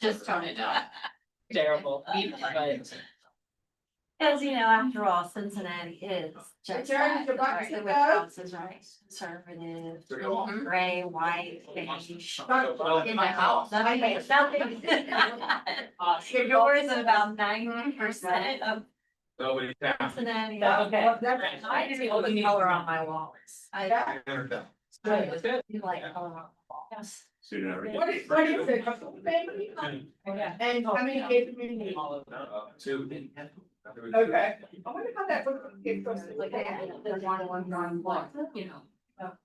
Just tone it down. Terrible. But As you know, after all, Cincinnati is just Return that. to Bucks The and Wisconsin's right, conservative, gray, white, beige. In my house. Nothing. Your doors is about 90% of Nobody down. Cincinnati. Okay. I do the color on my walls. I That's good. do like color on the walls. What is it? Family? And how many kids do you need? Two. Okay. I wonder how that would get close to Like, like they're one, you know.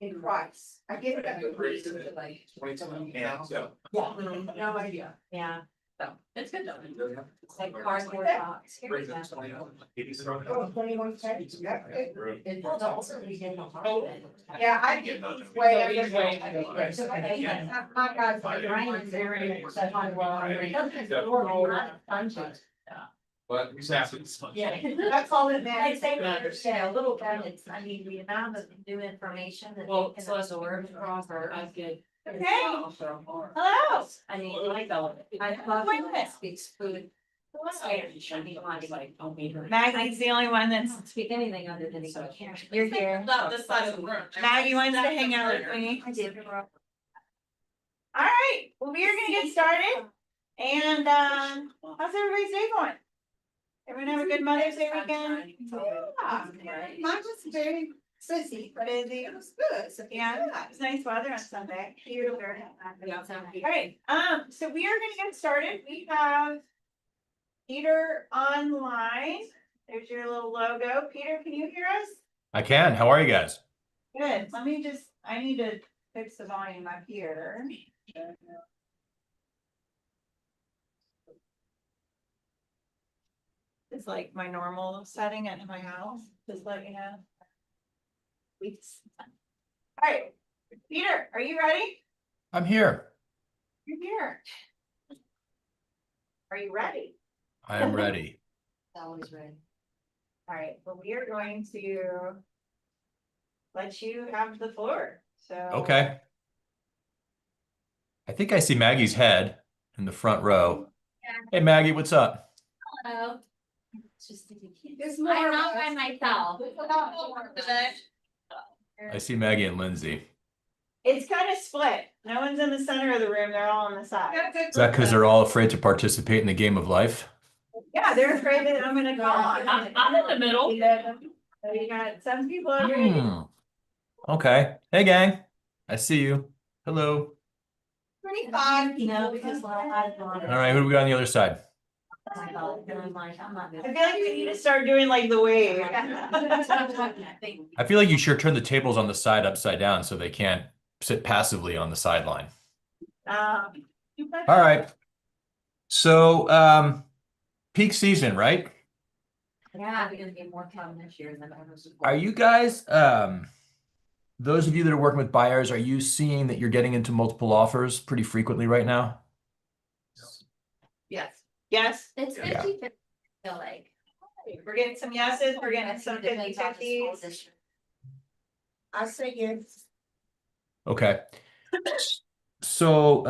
in price. I get it. Like, 22. Yeah, so. No idea. yeah, so it's good though. it's like cardboard box. Brings in 21. Oh, 21 cents. Yeah. It was also we didn't know. Yeah, I get way. I He's get way- My guys. Ryan's there, it's like, well, it doesn't But we have to. Yeah. That's all that I matters. think, yeah, a little bit, it's, I mean, the amount of new information that Well, we can so that's absorb across our. That's good. Okay. Hello. I mean, like, I love Wait a that minute. speaks food. Spanish, I mean, like, Don't meet her. Maggie's the only one I that's, don't speak anything other than English. you're here. Not this side of the room. Maggie wants to hang out with me. I did. All right, well, we are gonna get started. And, how's everybody's day going? Everyone have a good Mother's Day weekend? Mine was very busy, but it was good. So Yeah, it was nice weather on Sunday. Yeah. All right, so we are gonna get started. We have Peter online. There's your little logo. Peter, can you hear us? I can. How are you guys? Good. Let me just, I need to fix the volume up here. It's like my normal setting at my house, just let you know. All right, Peter, are you ready? I'm here. You're here. Are you ready? I am ready. Always ready. All right, well, we are going to let you have the floor, so. Okay. I think I see Maggie's head in the front row. Hey, Maggie, what's up? Hello. It's just the kids. There's more. I'm of not by us. myself. There's a lot more of us. I see Maggie and Lindsay. It's kind of split. No one's in the center of the room, they're all on the side. Is that because they're all afraid to participate in the game of life? Yeah, they're afraid that I'm gonna call. I'm in the middle. So you got some people over here. Hmm. Okay. Hey, gang. I see you. Hello. Pretty fun. You know, because I've gone. All right. Who do we got on the other side? And I'm like, I'm not. I feel like we need to start doing like the wave. I feel like you sure turn the tables on the side upside down so they can't sit passively on the sideline. Um, All right. So, peak season, right? Yeah, we're gonna be more fun this year than ever before. Are you guys, those of you that are working with buyers, are you seeing that you're getting into multiple offers pretty frequently right now? Yes. Yes, It's Yeah. 50-50, I feel like. we're getting some yeses, we're getting some Depends on the school 50-50s. district. I say yes. Okay. So,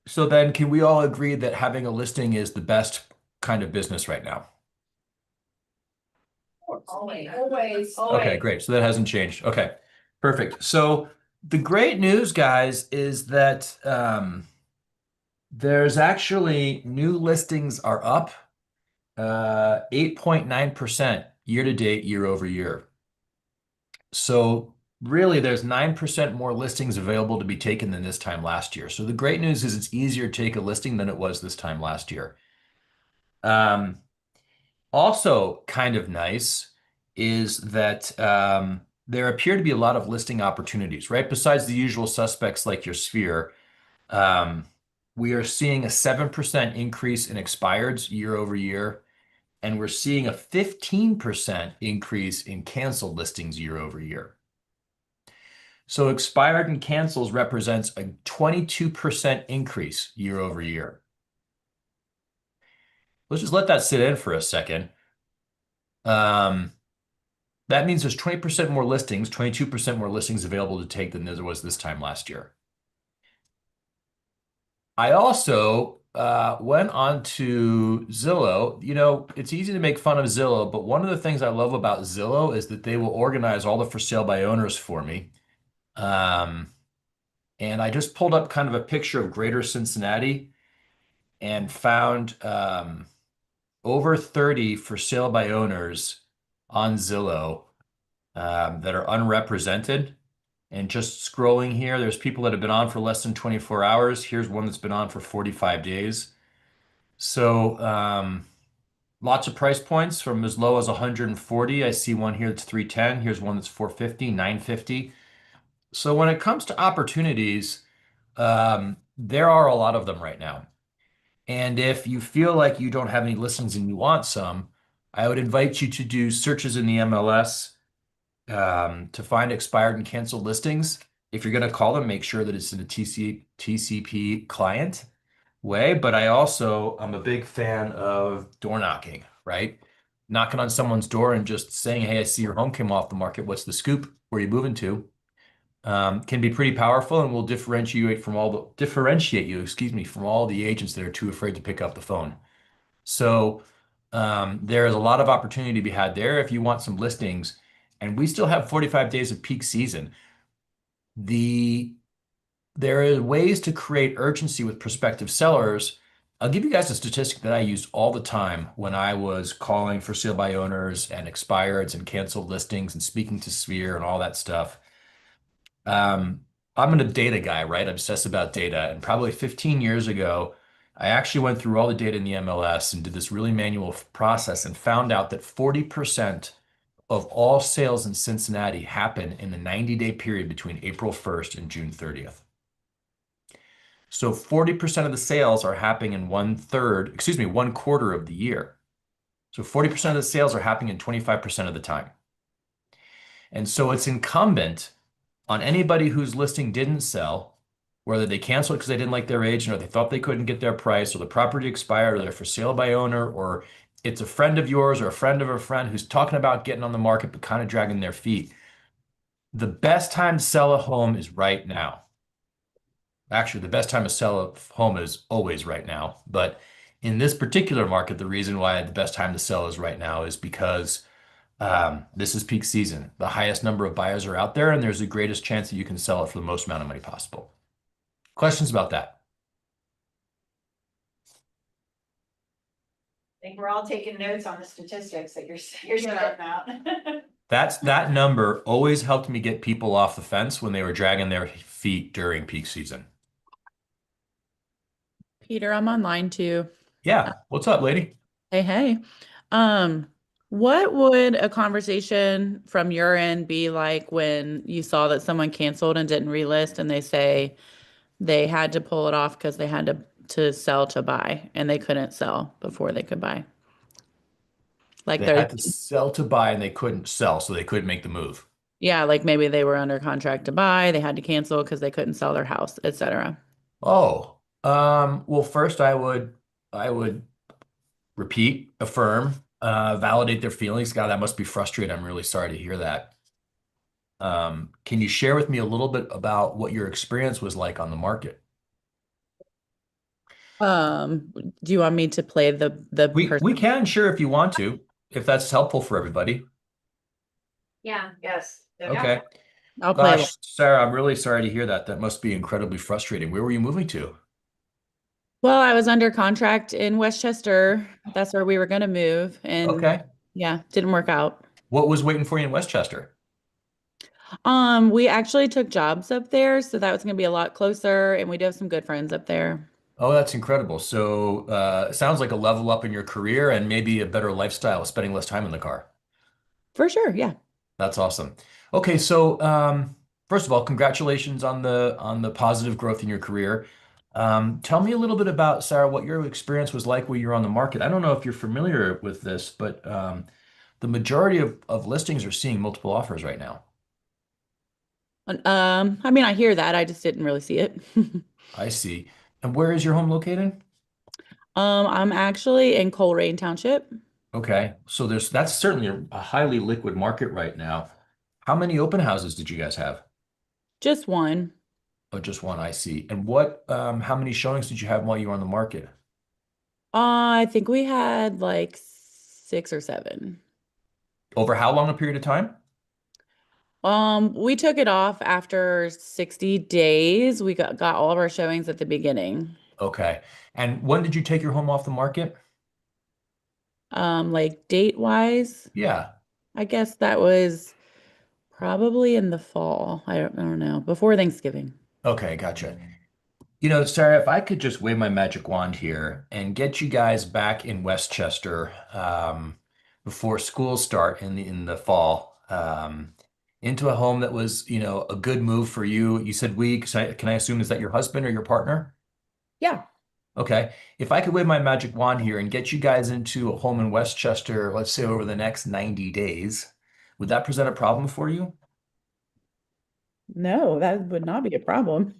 so then can we all agree that having a listing is the best kind of business right now? Always. Okay, Always. great. So that hasn't changed. Okay, perfect. So the great news, guys, is that there's actually new listings are up 8.9% year to date, year over year. So really, there's 9% more listings available to be taken than this time last year. So the great news is it's easier to take a listing than it was this time last year. Also kind of nice is that there appear to be a lot of listing opportunities, right? Besides the usual suspects like your Sphere, we are seeing a 7% increase in expireds year over year, and we're seeing a 15% increase in canceled listings year over year. So expired and cancels represents a 22% increase year over year. Let's just let that sit in for a second. That means there's 20% more listings, 22% more listings available to take than there was this time last year. I also went on to Zillow. You know, it's easy to make fun of Zillow, but one of the things I love about Zillow is that they will organize all the for sale by owners for me. Um, and I just pulled up kind of a picture of Greater Cincinnati and found over 30 for sale by owners on Zillow that are unrepresented. And just scrolling here, there's people that have been on for less than 24 hours. Here's one that's been on for 45 days. So lots of price points from as low as 140. I see one here that's 310. Here's one that's 450, 950. So when it comes to opportunities, there are a lot of them right now. And if you feel like you don't have any listings and you want some, I would invite you to do searches in the MLS to find expired and canceled listings. If you're going to call them, make sure that it's in a TCP client way. But I'm a big fan of door knocking, right? Knocking on someone's door and just saying, hey, I see your home came off the market. What's the scoop? Where are you moving to? Can be pretty powerful and will differentiate you, from all the agents that are too afraid to pick up the phone. So there is a lot of opportunity to be had there if you want some listings. And we still have 45 days of peak season. There are ways to create urgency with prospective sellers. I'll give you guys a statistic that I used all the time when I was calling for sale by owners and expireds and canceled listings and speaking to Sphere and all that stuff. I'm a data guy, right? I'm obsessed about data. And probably 15 years ago, I actually went through all the data in the MLS and did this really manual process and found out that 40% of all sales in Cincinnati happen in the 90-day period between April 1st and June 30th. So 40% of the sales are happening in one quarter of the year. So 40% of the sales are happening in 25% of the time. And so it's incumbent on anybody whose listing didn't sell, whether they canceled because they didn't like their agent or they thought they couldn't get their price or the property expired or they're for sale by owner or it's a friend of yours or a friend of a friend who's talking about getting on the market but kind of dragging their feet. The best time to sell a home is right now. Actually, the best time to sell a home is always right now. But in this particular market, the reason why the best time to sell is right now is because this is peak season. The highest number of buyers are out there, and there's the greatest chance that you can sell it for the most amount of money possible. Questions about that? I think we're all taking notes on the statistics that you're spitting out. That number always helped me get people off the fence when they were dragging their feet during peak season. Peter, I'm online too. Yeah. What's up, lady? Hey. What would a conversation from your end be like when you saw that someone canceled and didn't relist and they say they had to pull it off because they had to sell to buy and they couldn't sell before they could buy? Like They had to sell to buy and they couldn't sell, so they couldn't make the move. yeah, like maybe they were under contract to buy, they had to cancel because they couldn't sell their house, etc. Oh, well, first I would repeat, affirm, validate their feelings. God, that must be frustrating. I'm really sorry to hear that. Can you share with me a little bit about what your experience was like on the market? Do you want me to play the We can, sure, if you want to, if that's helpful for everybody. Yeah. Yes. Okay. I'll play Gosh, Sarah, I'm really sorry to hear that. That must be incredibly frustrating. Where were you moving to? Well, I was under contract in Westchester. That's where we were going to move. And Okay. yeah, didn't work out. What was waiting for you in Westchester? We actually took jobs up there, so that was going to be a lot closer, and we do have some good friends up there. Oh, that's incredible. So, it sounds like a level up in your career and maybe a better lifestyle, spending less time in the car. For sure, yeah. That's awesome. Okay, so first of all, congratulations on the positive growth in your career. Tell me a little bit about, Sarah, what your experience was like when you were on the market. I don't know if you're familiar with this, but the majority of listings are seeing multiple offers right now. I mean, I hear that. I just didn't really see it. I see. And where is your home located? I'm actually in Colerain Township. Okay, so that's certainly a highly liquid market right now. How many open houses did you guys have? Just one. Oh, just one, I see. And what, how many showings did you have while you were on the market? I think we had like 6 or 7. Over how long a period of time? We took it off after 60 days. We got all of our showings at the beginning. Okay. And when did you take your home off the market? Like date wise, Yeah. I guess that was probably in the fall. I don't know, before Thanksgiving. Okay, gotcha. You know, Sarah, if I could just wave my magic wand here and get you guys back in Westchester before schools start in the fall, into a home that was, you know, a good move for you. You said we, can I assume is that your husband or your partner? Yeah. Okay. If I could wave my magic wand here and get you guys into a home in Westchester, let's say over the next 90 days, would that present a problem for you? No, that would not be a problem.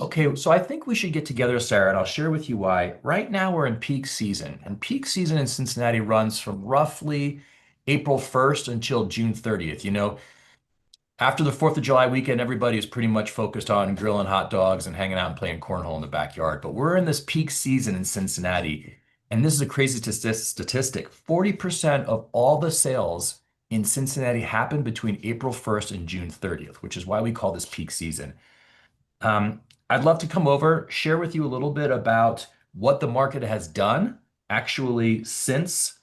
Okay, so I think we should get together, Sarah, and I'll share with you why. Right now, we're in peak season, and peak season in Cincinnati runs from roughly April 1st until June 30th. You know, after the 4th of July weekend, everybody is pretty much focused on grilling hot dogs and hanging out and playing cornhole in the backyard. But we're in this peak season in Cincinnati, and this is a crazy statistic. 40% of all the sales in Cincinnati happen between April 1st and June 30th, which is why we call this peak season. I'd love to come over, share with you a little bit about what the market has done actually since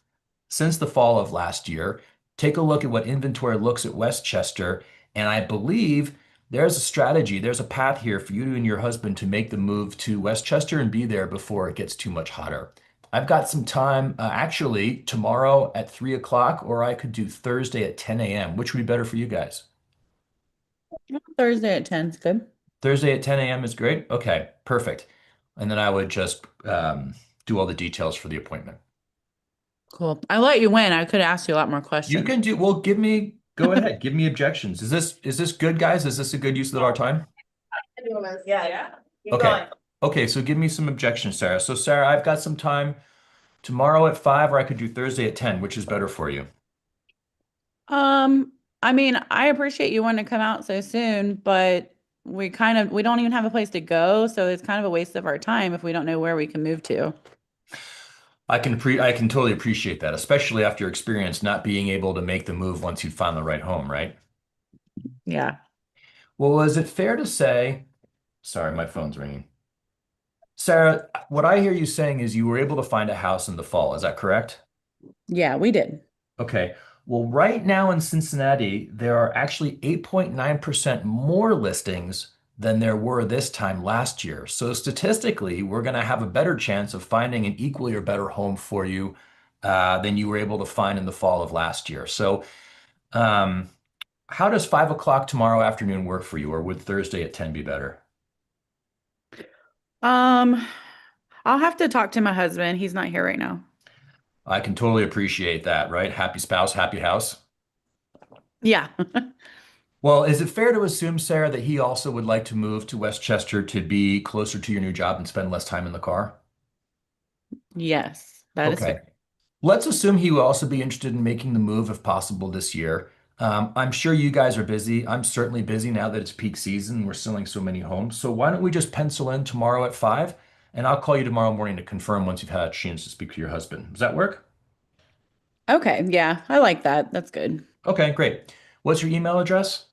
the fall of last year. Take a look at what inventory looks at Westchester, and I believe there's a strategy, there's a path here for you and your husband to make the move to Westchester and be there before it gets too much hotter. I've got some time actually tomorrow at 3 o'clock, or I could do Thursday at 10 a.m. Which would be better for you guys? Thursday at 10 is good. Thursday at 10 a.m. is great. Okay, perfect. And then I would just do all the details for the appointment. Cool. I let you win. I could ask you a lot more questions. You can do, well, go ahead, give me objections. Is this good, guys? Is this a good use of our time? Yeah. Keep Okay. going. Okay, so give me some objections, Sarah. So Sarah, I've got some time tomorrow at 5, or I could do Thursday at 10, which is better for you. I mean, I appreciate you wanting to come out so soon, but we don't even have a place to go, so it's kind of a waste of our time if we don't know where we can move to. I can totally appreciate that, especially after your experience not being able to make the move once you found the right home, right? Yeah. Well, is it fair to say, sorry, my phone's ringing. Sarah, what I hear you saying is you were able to find a house in the fall. Is that correct? Yeah, we did. Okay. Well, right now in Cincinnati, there are actually 8.9% more listings than there were this time last year. So statistically, we're going to have a better chance of finding an equally or better home for you than you were able to find in the fall of last year. So how does 5 o'clock tomorrow afternoon work for you, or would Thursday at 10 be better? I'll have to talk to my husband. He's not here right now. I can totally appreciate that, right? Happy spouse, happy house. Yeah. Well, is it fair to assume, Sarah, that he also would like to move to Westchester to be closer to your new job and spend less time in the car? Yes, that is Okay. fair. Let's assume he will also be interested in making the move if possible this year. I'm sure you guys are busy. I'm certainly busy now that it's peak season. We're selling so many homes. So why don't we just pencil in tomorrow at 5, and I'll call you tomorrow morning to confirm once you've had a chance to speak to your husband. Does that work? Okay, yeah, I like that. That's good. Okay, great. What's your email address?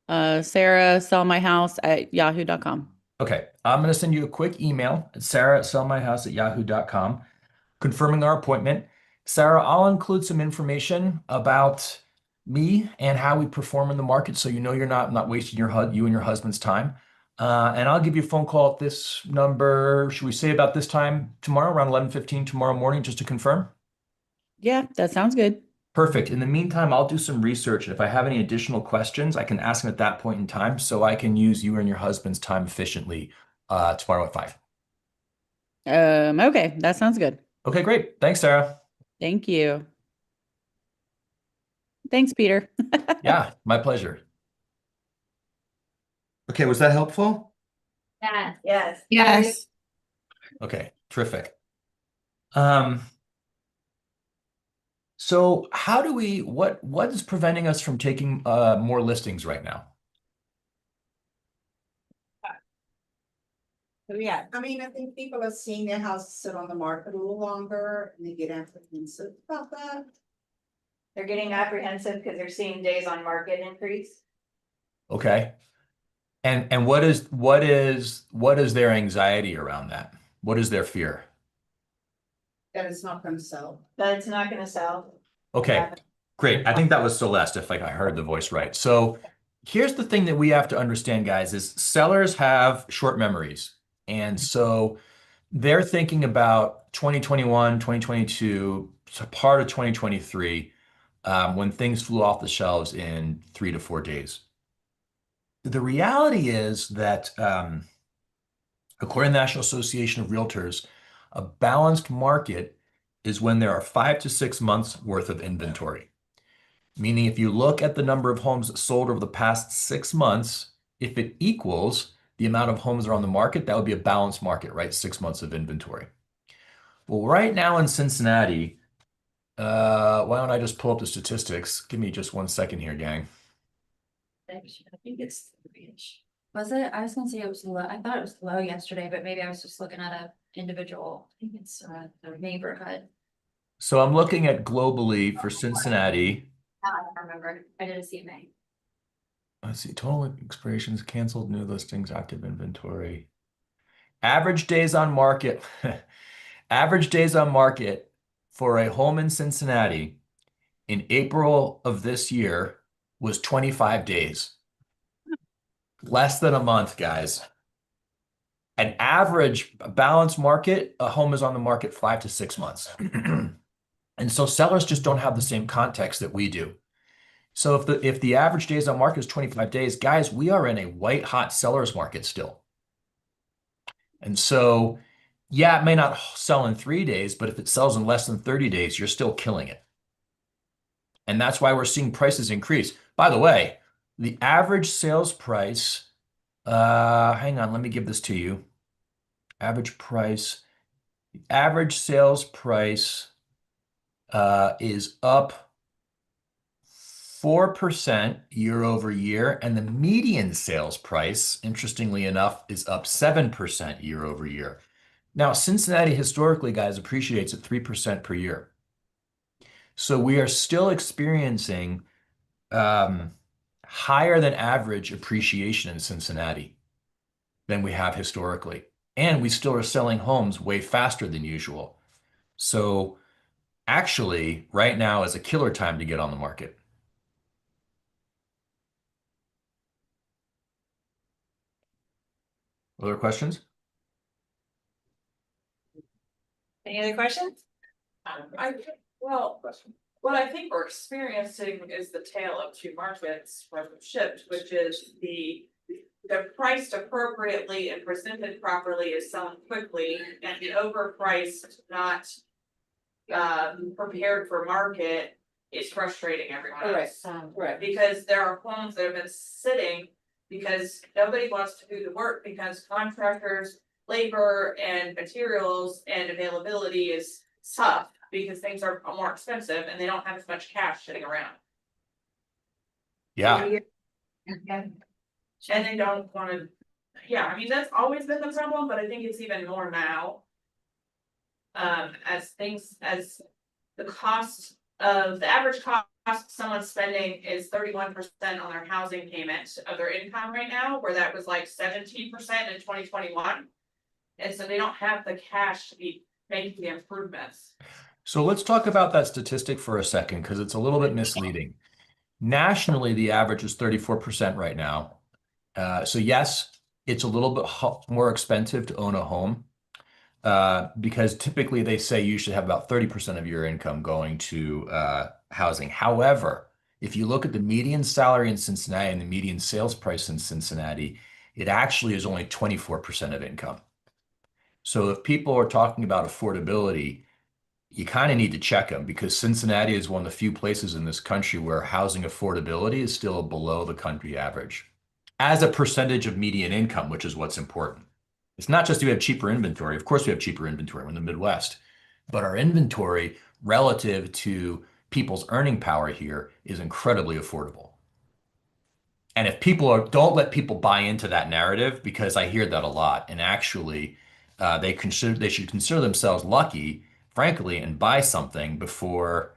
Sarah, sell my house at yahoo.com. Okay, I'm going to send you a quick email at sarah@sellmyhouse@yahoo.com confirming our appointment. Sarah, I'll include some information about me and how we perform in the market, so you know you're not wasting you and your husband's time. And I'll give you a phone call at this number. Should we say about this time tomorrow, around 11:15 tomorrow morning, just to confirm? Yeah, that sounds good. Perfect. In the meantime, I'll do some research. And if I have any additional questions, I can ask them at that point in time so I can use you and your husband's time efficiently tomorrow at 5. Okay, that sounds good. Okay, great. Thanks, Sarah. Thank you. Thanks, Peter. Yeah, my pleasure. Okay, was that helpful? Yeah. Yes. Yes. Okay, terrific. So how do we, what is preventing us from taking more listings right now? Yeah, I mean, I think people are seeing their houses sit on the market a little longer and they get apprehensive about that. they're getting apprehensive because they're seeing days on market increase. Okay. And what is their anxiety around that? What is their fear? That it's not gonna sell. That it's not gonna sell. Okay, great. I think that was Celeste, if I heard the voice right. So here's the thing that we have to understand, guys, is sellers have short memories. And so they're thinking about 2021, 2022, so part of 2023, when things flew off the shelves in 3 to 4 days. The reality is that, according to the National Association of Realtors, a balanced market is when there are 5 to 6 months worth of inventory. Meaning if you look at the number of homes sold over the past 6 months, if it equals the amount of homes that are on the market, that would be a balanced market, right? 6 months of inventory. Well, right now in Cincinnati, why don't I just pull up the statistics? Give me just 1 second here, gang. I think it's 3-ish. Was it? I was gonna say it was low. I thought it was low yesterday, but maybe I was just looking at a individual. I think it's the neighborhood. So I'm looking at globally for Cincinnati. I don't remember. I did a CMA. Let's see, total expirations, canceled new listings, active inventory. Average days on market. Average days on market for a home in Cincinnati in April of this year was 25 days. Less than a month, guys. An average balanced market, a home is on the market 5 to 6 months. And so sellers just don't have the same context that we do. So if the average days on market is 25 days, guys, we are in a white hot seller's market still. And so, yeah, it may not sell in 3 days, but if it sells in less than 30 days, you're still killing it. And that's why we're seeing prices increase. By the way, the average sales price, hang on, let me give this to you. Average price, the average sales price is up 4% year over year, and the median sales price, interestingly enough, is up 7% year over year. Now, Cincinnati historically, guys, appreciates at 3% per year. So we are still experiencing higher than average appreciation in Cincinnati than we have historically. And we still are selling homes way faster than usual. So actually, right now is a killer time to get on the market. Other questions? Any other questions? Well, what I think we're experiencing is the tale of two markets from shipped, which is the priced appropriately and presented properly is selling quickly, and the overpriced, not prepared for market is frustrating everyone else. Right. Because there are homes that have been sitting because nobody wants to do the work because contractors, labor and materials and availability is tough because things are more expensive and they don't have as much cash sitting around. Yeah. And they don't wanna, yeah, I mean, that's always been the problem, but I think it's even more now. As the cost of, the average cost someone's spending is 31% on their housing payment of their income right now, where that was like 17% in 2021. And so they don't have the cash to be making the improvements. So let's talk about that statistic for a second, because it's a little bit misleading. Nationally, the average is 34% right now. So yes, it's a little bit more expensive to own a home because typically they say you should have about 30% of your income going to housing. However, if you look at the median salary in Cincinnati and the median sales price in Cincinnati, it actually is only 24% of income. So if people are talking about affordability, you kind of need to check them, because Cincinnati is one of the few places in this country where housing affordability is still below the country average as a percentage of median income, which is what's important. It's not just we have cheaper inventory. Of course, we have cheaper inventory. We're in the Midwest, but our inventory relative to people's earning power here is incredibly affordable. And if don't let people buy into that narrative, because I hear that a lot. And actually, they should consider themselves lucky, frankly, and buy something before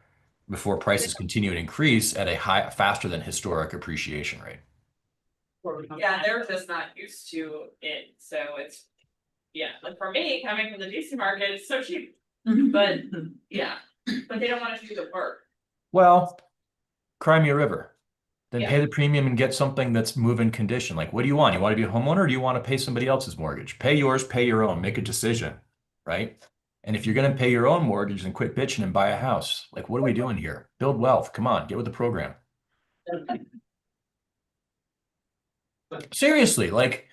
prices continue to increase at a faster than historic appreciation rate. Yeah, they're just not used to it, so it's, yeah, like for me, coming from the DC market, it's so cheap, but, yeah, but they don't wanna do the work. Well, cry me a river. Then Yeah. pay the premium and get something that's move-in condition. Like, what do you want? You want to be a homeowner, or do you want to pay somebody else's mortgage? Pay yours, pay your own, make a decision, right? And if you're going to pay your own mortgage, then quit bitching and buy a house. Like, what are we doing here? Build wealth. Come on, get with the program. Seriously, like,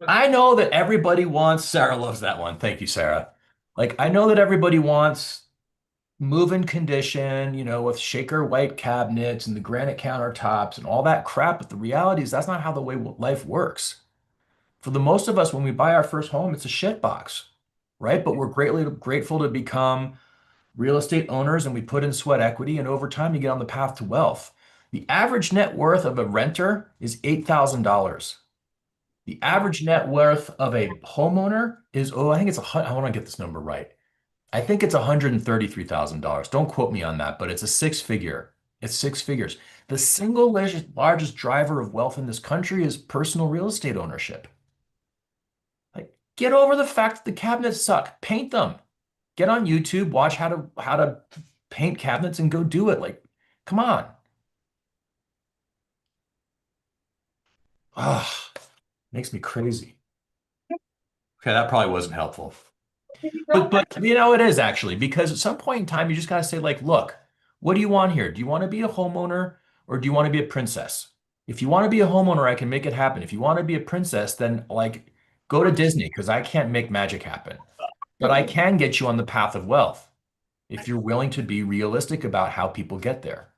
I know that everybody wants, Sarah loves that one. Thank you, Sarah. Like, I know that everybody wants move-in condition, with shaker white cabinets and the granite countertops and all that crap. But the reality is that's not how the way life works. For the most of us, when we buy our first home, it's a shit box, right? But we're greatly grateful to become real estate owners, and we put in sweat equity, and over time you get on the path to wealth. The average net worth of a renter is $8,000. The average net worth of a homeowner is, I think it's I want to get this number right. I think it's $133,000. Don't quote me on that, but it's a six figure. It's six figures. The single largest driver of wealth in this country is personal real estate ownership. Like, get over the fact that the cabinets suck. Paint them. Get on YouTube, watch how to paint cabinets and go do it. Like, come on. Ah, makes me crazy. Okay, that probably wasn't helpful. But it is actually, because at some point in time, you just got to say, like, look, what do you want here? Do you want to be a homeowner, or do you want to be a princess? If you want to be a homeowner, I can make it happen. If you want to be a princess, then like go to Disney, because I can't make magic happen. But I can get you on the path of wealth if you're willing to be realistic about how people get there.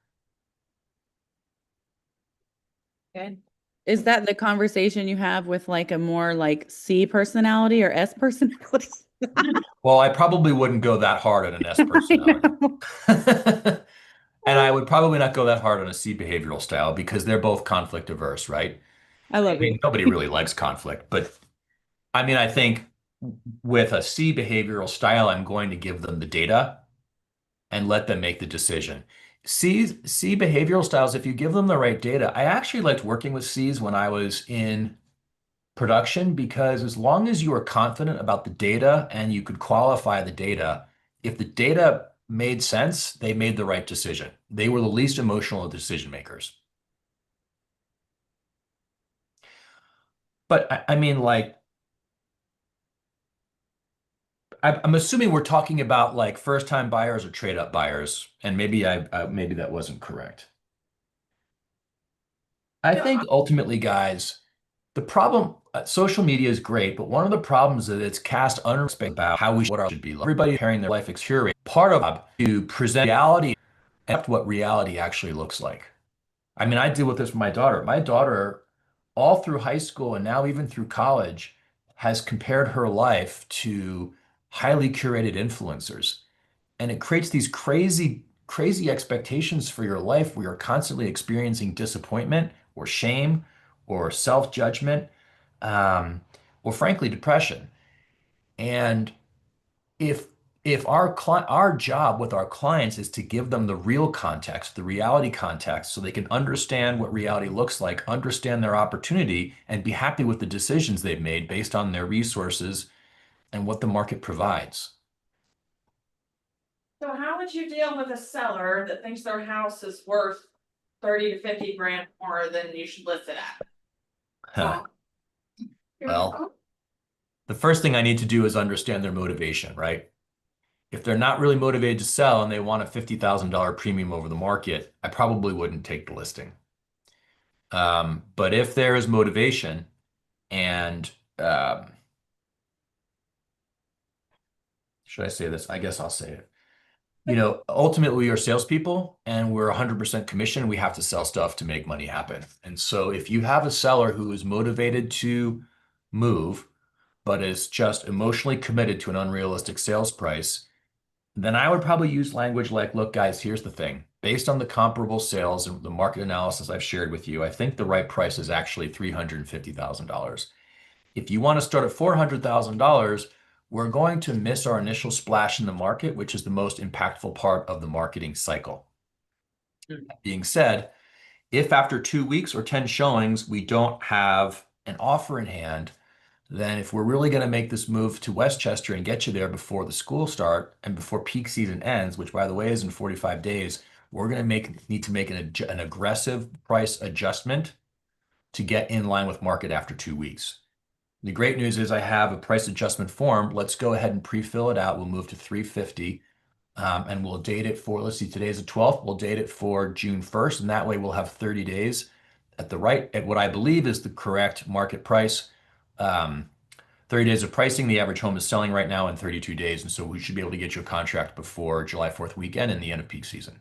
Good. Is that the conversation you have with like a more like C personality or S personality? Well, I probably wouldn't go that hard on an S personality. And I would probably not go that hard on a C behavioral style, because they're both conflict averse, right? I love you. Nobody really likes conflict, but I mean, I think with a C behavioral style, I'm going to give them the data and let them make the decision. C behavioral styles, if you give them the right data, I actually liked working with Cs when I was in production, because as long as you were confident about the data and you could qualify the data, if the data made sense, they made the right decision. They were the least emotional of decision makers. But I mean, like, I'm assuming we're talking about like first-time buyers or trade-up buyers, and maybe maybe that wasn't correct. I think ultimately, guys, the problem, social media is great, but one of the problems is that it's cast unrespect about how what our should be like. Everybody comparing their life experience. Part of to present reality and what reality actually looks like. I mean, I deal with this with my daughter. My daughter, all through high school and now even through college, has compared her life to highly curated influencers. And it creates these crazy, crazy expectations for your life where you're constantly experiencing disappointment or shame or self-judgment, or frankly, depression. And if our job with our clients is to give them the real context, the reality context, so they can understand what reality looks like, understand their opportunity, and be happy with the decisions they've made based on their resources and what the market provides. So how would you deal with a seller that thinks their house is worth 30 to 50 grand more than you should list it at? Huh. Well, the first thing I need to do is understand their motivation, right? If they're not really motivated to sell and they want a $50,000 premium over the market, I probably wouldn't take the listing. But if there is motivation and should I say this? I guess I'll say it. Ultimately we are salespeople and we're 100% commission. We have to sell stuff to make money happen. And so if you have a seller who is motivated to move, but is just emotionally committed to an unrealistic sales price, then I would probably use language like, look, guys, here's the thing. Based on the comparable sales and the market analysis I've shared with you, I think the right price is actually $350,000. If you want to start at $400,000, we're going to miss our initial splash in the market, which is the most impactful part of the marketing cycle. That being said, if after 2 weeks or 10 showings, we don't have an offer in hand, then if we're really going to make this move to Westchester and get you there before the school start and before peak season ends, which by the way is in 45 days, we're going to need to make an aggressive price adjustment to get in line with market after 2 weeks. The great news is I have a price adjustment form. Let's go ahead and pre-fill it out. We'll move to 350 and we'll date it for, let's see, today's the 12th. We'll date it for June 1st. And that way we'll have 30 days at what I believe is the correct market price. 30 days of pricing. The average home is selling right now in 32 days. And so we should be able to get you a contract before July 4th weekend and the end of peak season.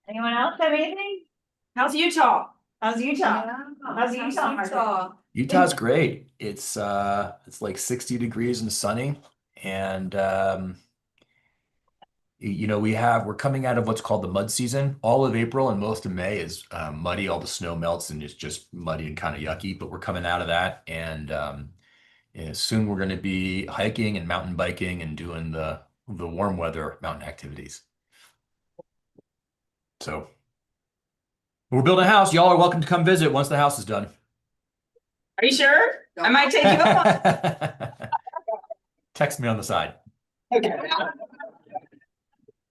Anyone else have anything? How's Utah? How's Utah? How's Utah market? Utah's great. It's like 60 degrees and sunny. And we're coming out of what's called the mud season. All of April and most of May is muddy. All the snow melts and it's just muddy and kind of yucky, but we're coming out of that. And soon we're going to be hiking and mountain biking and doing the warm weather mountain activities. So we're building a house. Y'all are welcome to come visit once the house is done. Are you sure? I might take you up. Text me on the side. Okay.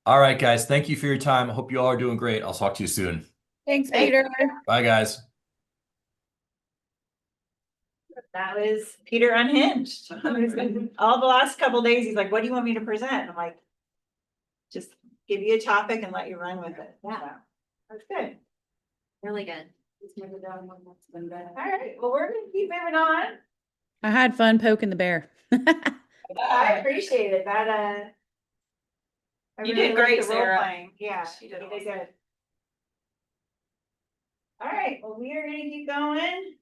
All right, guys. Thank you for your time. I hope you all are doing great. I'll talk to you soon. Thanks, Peter. Bye, guys. That was Peter Unhinged. All the last couple days, he's like, what do you want me to present? I'm like, just give you a topic and let you run with it. Yeah. So, that's good. Really good. All right, well, we're gonna keep moving on. I had fun poking the bear. I appreciate it. That, I You really did like great, the role Sarah. playing. Yeah, She you did did awesome. good. All right, well, we are gonna keep going.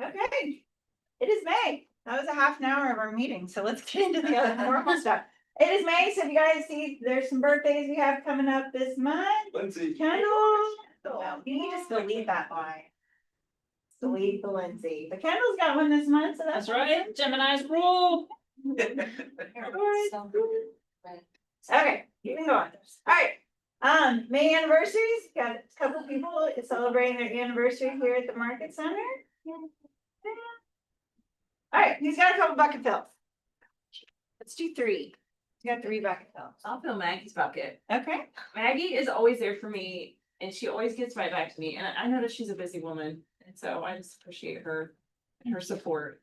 Okay, it is May. That was a half an hour of our meeting, so let's get into the other normal stuff. It is May, so if you guys see, there's some birthdays we have coming up this month. Lindsay. Kendall. Well, you need to just delete that line. Delete the Lindsay. But Kendall's got one this month, so that's right. Gemini's rule. Okay, keeping going. Alright, May anniversaries, got a couple people celebrating their anniversary here at the Market Center. Alright, who's got a couple bucket fills? Let's do 3. You got 3 bucket fills. I'll fill Maggie's bucket. Okay. Maggie is always there for me and she always gets right back to me. And I know that she's a busy woman. And so I just appreciate her and her support.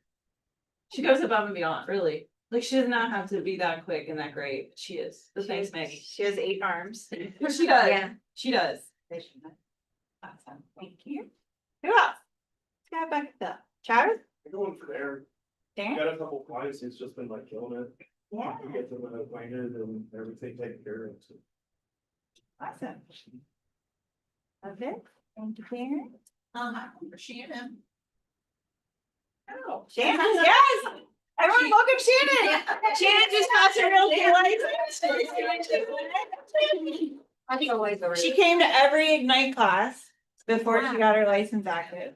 She goes above and beyond, really. Like she does not have to be that quick and that great. She is. So thanks, Maggie. She has 8 arms. But she does. Yeah. She does. Awesome, thank you. Who else? Who's got a bucket fill? Travis? Going for there, Dan? got a couple clients, it's just been like killing it, Yeah, get them acquainted and everything taken care of, so. awesome. Okay, thank you, Karen. Shannon. Oh, Shannon, yes! Everyone, welcome Shannon! Shannon just got her real estate license. She came to every Ignite class before she got her license active.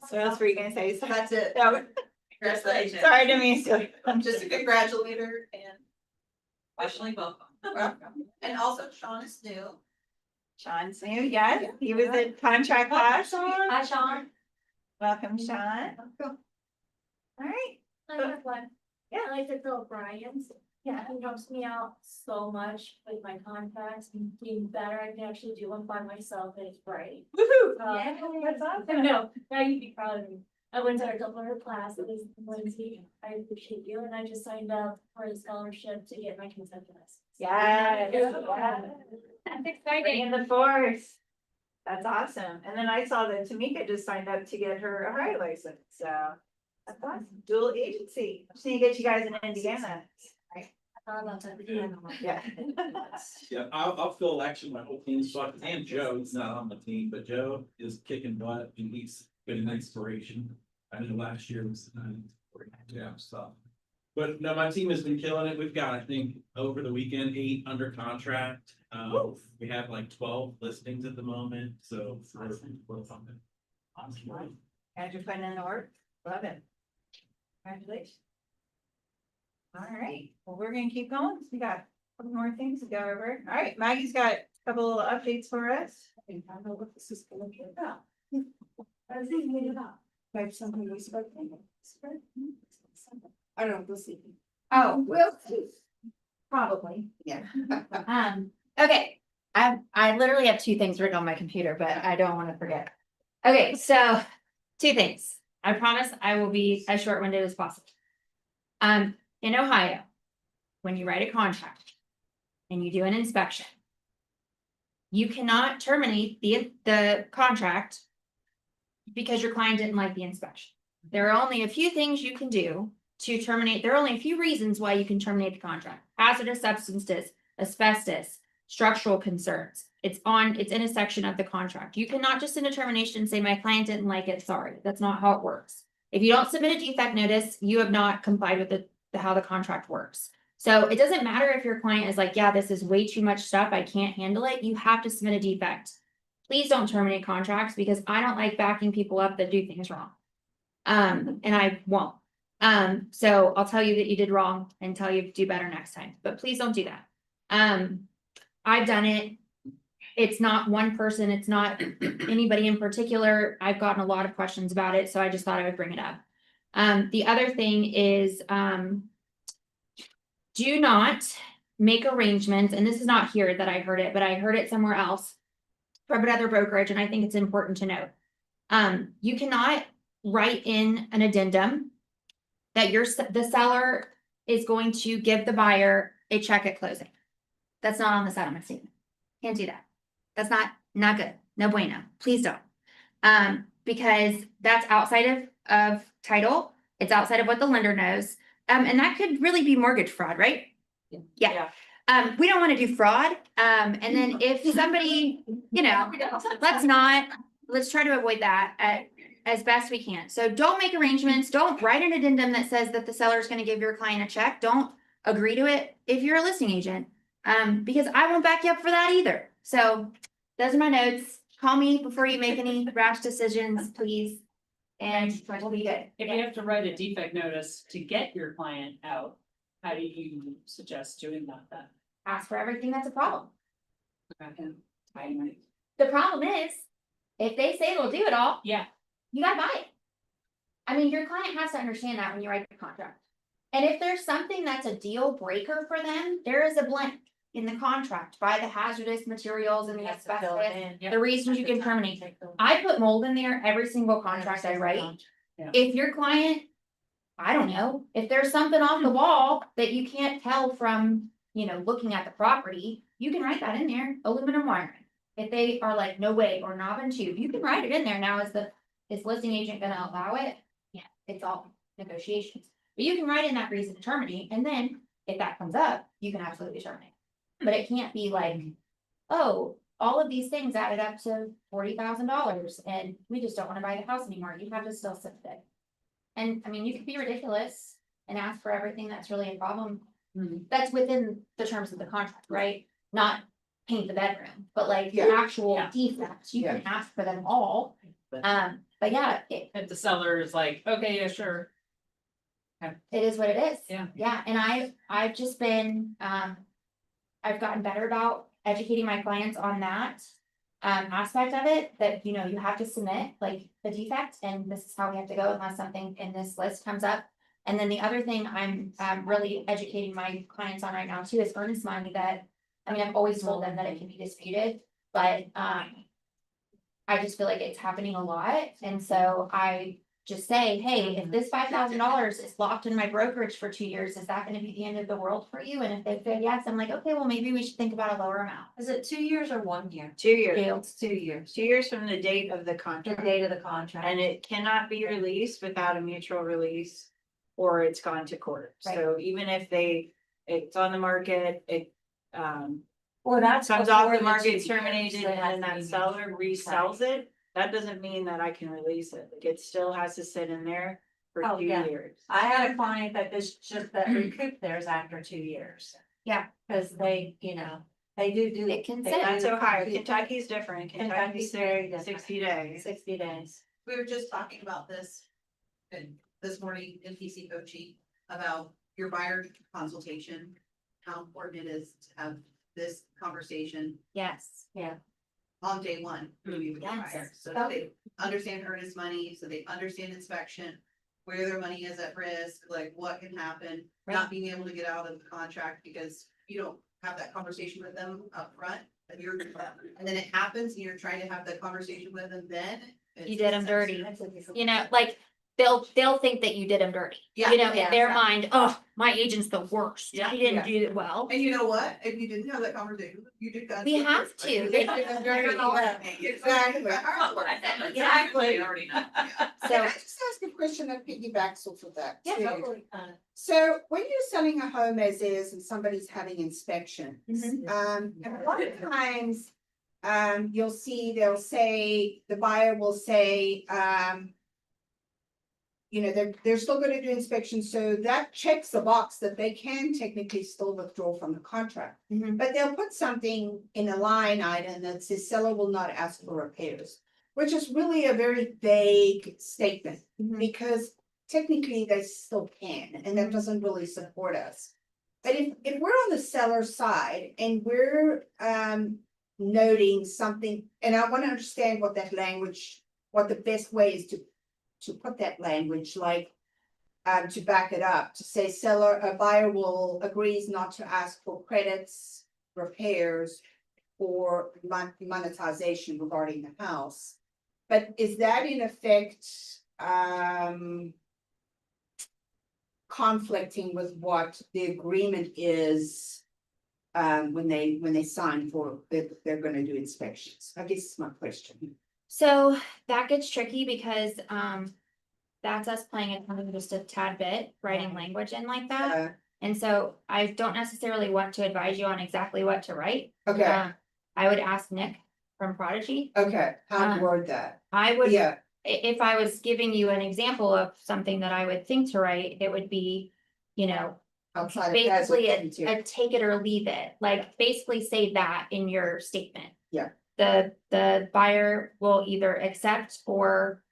So what else were you gonna say? That's it. No, Congratulations. sorry to me, so. I'm just a congratulator and Especially welcome. welcome. And also Sean is new. Sean's new, yes, he was in contract class. Hi, Sean. Welcome, Sean. All right, I have one. Yeah. I like to fill Brian's. Yeah, he helps me out so much with my contacts and being better. I can actually do one by myself and it's great. woohoo. Yeah, that's awesome. No, now you'd be proud of me. I went to a couple of her classes, Lindsay. I appreciate you and I just signed up for the scholarship to get my consent list. Yes. That's exciting. In the force. That's awesome. And then I saw that Tamika just signed up to get her a high license, so. That's awesome. Dual agency. Just need to get you guys in Indiana. Right. How about that? Yeah. Yeah, I'll fill actually my whole team spot, and Joe, he's not on the team, but Joe is kicking butt and he's been an inspiration. I know last year was, yeah, stuff. But no, my team has been killing it. We've got, I think, over the weekend, 8 under contract. We have like 12 listings at the moment, so. we're something. As you're putting in the work, love it. Congratulations. All right, well, we're gonna keep going. We got a couple more things to go over. All right, Maggie's got a couple of updates for us. I think I know what this is gonna be about. I was thinking it about, like something we spoke. I don't know, we'll see. Oh, We'll see. probably. Yeah. Okay, I literally have 2 things written on my computer, but I don't want to forget. Okay, so 2 things. I promise I will be as short-winded as possible. In Ohio, when you write a contract and you do an inspection, you cannot terminate the contract because your client didn't like the inspection. There are only a few things you can do to terminate. There are only a few reasons why you can terminate the contract. Hazardous substances, asbestos, structural concerns. It's in a section of the contract. You cannot just send a termination and say, my client didn't like it, sorry. That's not how it works. If you don't submit a defect notice, you have not complied with how the contract works. So it doesn't matter if your client is like, yeah, this is way too much stuff, I can't handle it. You have to submit a defect. Please don't terminate contracts because I don't like backing people up that do things wrong. And I won't. So I'll tell you that you did wrong and tell you to do better next time, but please don't do that. I've done it. It's not one person, it's not anybody in particular. I've gotten a lot of questions about it, so I just thought I would bring it up. The other thing is, do not make arrangements, and this is not here that I heard it, but I heard it somewhere else from another brokerage, and I think it's important to note. You cannot write in an addendum that the seller is going to give the buyer a check at closing. That's not on the settlement statement. Can't do that. That's not good. No bueno. Please don't. Because that's outside of title. It's outside of what the lender knows. And that could really be mortgage fraud, right? Yeah. We don't want to do fraud. And then if somebody, let's try to avoid that as best we can. So don't make arrangements. Don't write an addendum that says that the seller is going to give your client a check. Don't agree to it if you're a listing agent. Because I won't back you up for that either. So those are my notes. Call me before you make any rash decisions, please. And we'll be good. If you have to write a defect notice to get your client out, how do you suggest doing that then? Ask for everything that's a problem. Okay. The problem is, if they say they'll do it all, Yeah, you gotta buy it. I mean, your client has to understand that when you write the contract. And if there's something that's a deal breaker for them, there is a blank in the contract by the hazardous materials and the asbestos, the reasons you can terminate. I put mold in there every single contract I write. Yeah. If your client, I don't know, if there's something off the wall that you can't tell from, looking at the property, you can write that in there, aluminum wiring. If they are like, no way, or knob and tube, you can write it in there. Now, is listing agent gonna allow it? Yeah, it's all negotiations. But you can write in that reason to terminate, and then if that comes up, you can absolutely terminate. But it can't be like, oh, all of these things added up to $40,000 and we just don't want to buy the house anymore. You have to still sit it. And I mean, you could be ridiculous and ask for everything that's really a problem. That's within the terms of the contract, right? Not paint the bedroom, but like your actual defects, you can ask for them all. But yeah, if the seller is like, okay, yeah, sure. it is what it is. Yeah. Yeah, and I've just been, I've gotten better about educating my clients on that aspect of it, that, you have to submit like the defect and this is how we have to go unless something in this list comes up. And then the other thing I'm really educating my clients on right now too is earnest money that, I've always told them that it can be disputed, but I just feel like it's happening a lot. And so I just say, hey, if this $5,000 is locked in my brokerage for 2 years, is that gonna be the end of the world for you? And if they say yes, I'm like, okay, well, maybe we should think about a lower amount. Is it 2 years or 1 year? 2 years. It's 2 years. 2 years from the date of the The contract. date of the contract. And it cannot be released without a mutual release or it's gone to court. Right. So even if it's on the market, Well, that's comes off before the the market, 2 it's years, terminated, so it has and to then be that seller resells. resells it. That doesn't mean that I can release it, like, it still has to sit in there for Oh, 2 yeah. years. I had a client that just that recouped theirs after 2 years. Yeah. Cause they, they do. It can sit. That's Ohio, Kentucky's different, Kentucky's Kentucky's very different. 60 days. 60 days. We were just talking about this. And this morning in PC coaching about your buyer consultation. How important it is to have this conversation Yes, yeah. on day one. With your Yes. buyer, so that they understand earnest money, so they understand inspection. Where their money is at risk, like what can happen, not being able to get out of the contract because you don't have that conversation with them up front. And then it happens and you're trying to have the conversation with them then. You did them dirty. Like they'll think that you did them dirty. Yeah. In their mind, oh, my agent's the worst. Yeah. He didn't do it well. And you know what? If you didn't have that conversation, you did. We have to. Exactly. Exactly. They already know. Can I just ask a question that piggybacks off of that? Yeah, too? totally. So when you're selling a home as is and somebody's having inspections, a lot of times. You'll see, the buyer will say, they're still gonna do inspections, so that checks the box that they can technically still withdraw from the contract. Mhm. But they'll put something in a line item that says seller will not ask for repairs, which is really a very vague statement. Mhm. Because technically they still can, and that doesn't really support us. But if we're on the seller side and we're noting something, and I wanna understand what that language, what the best way is to put that language, like to back it up, to say a buyer will agrees not to ask for credits, repairs, or monetization regarding the house. But is that in effect conflicting with what the agreement is when they sign for that they're gonna do inspections? I guess is my question. So that gets tricky because that's us playing it just a tad bit, writing language in like that. And so I don't necessarily want to advise you on exactly what to write. Okay, I would ask Nick from Prodigy. okay, how to word that? I would, Yeah, if I was giving you an example of something that I would think to write, it would be, outside of basically hazard a take it or leave it, like basically say that in your statement. Yeah. The buyer will either accept or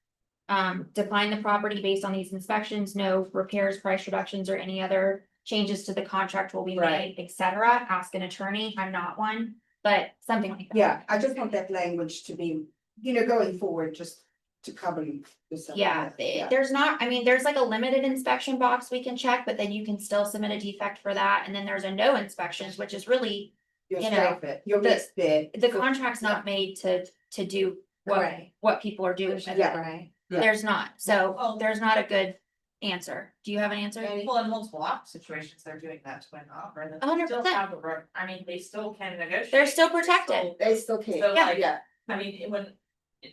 decline the property based on these inspections, no repairs, price reductions, or any other changes to the contract will be Right. made, etc. Ask an attorney, I'm not one, but something like that. Yeah, I just want that language to be, going forward, just to cover yourself. Yeah, there's not, there's like a limited inspection box we can check, but then you can still submit a defect for that, and then there's a no inspections, which is really. Your you know, straight fit, your the- best bid. The contract's not made to do Right. what people are doing with it. Yeah. Right. Yeah. There's not, so Well- there's not a good answer. Do you have an answer? Well, in multiple situations, they're doing that to an offer. And then 100%. still have the room. I mean, they still can negotiate. They're still protected. They still can. So, like, Yeah, I mean,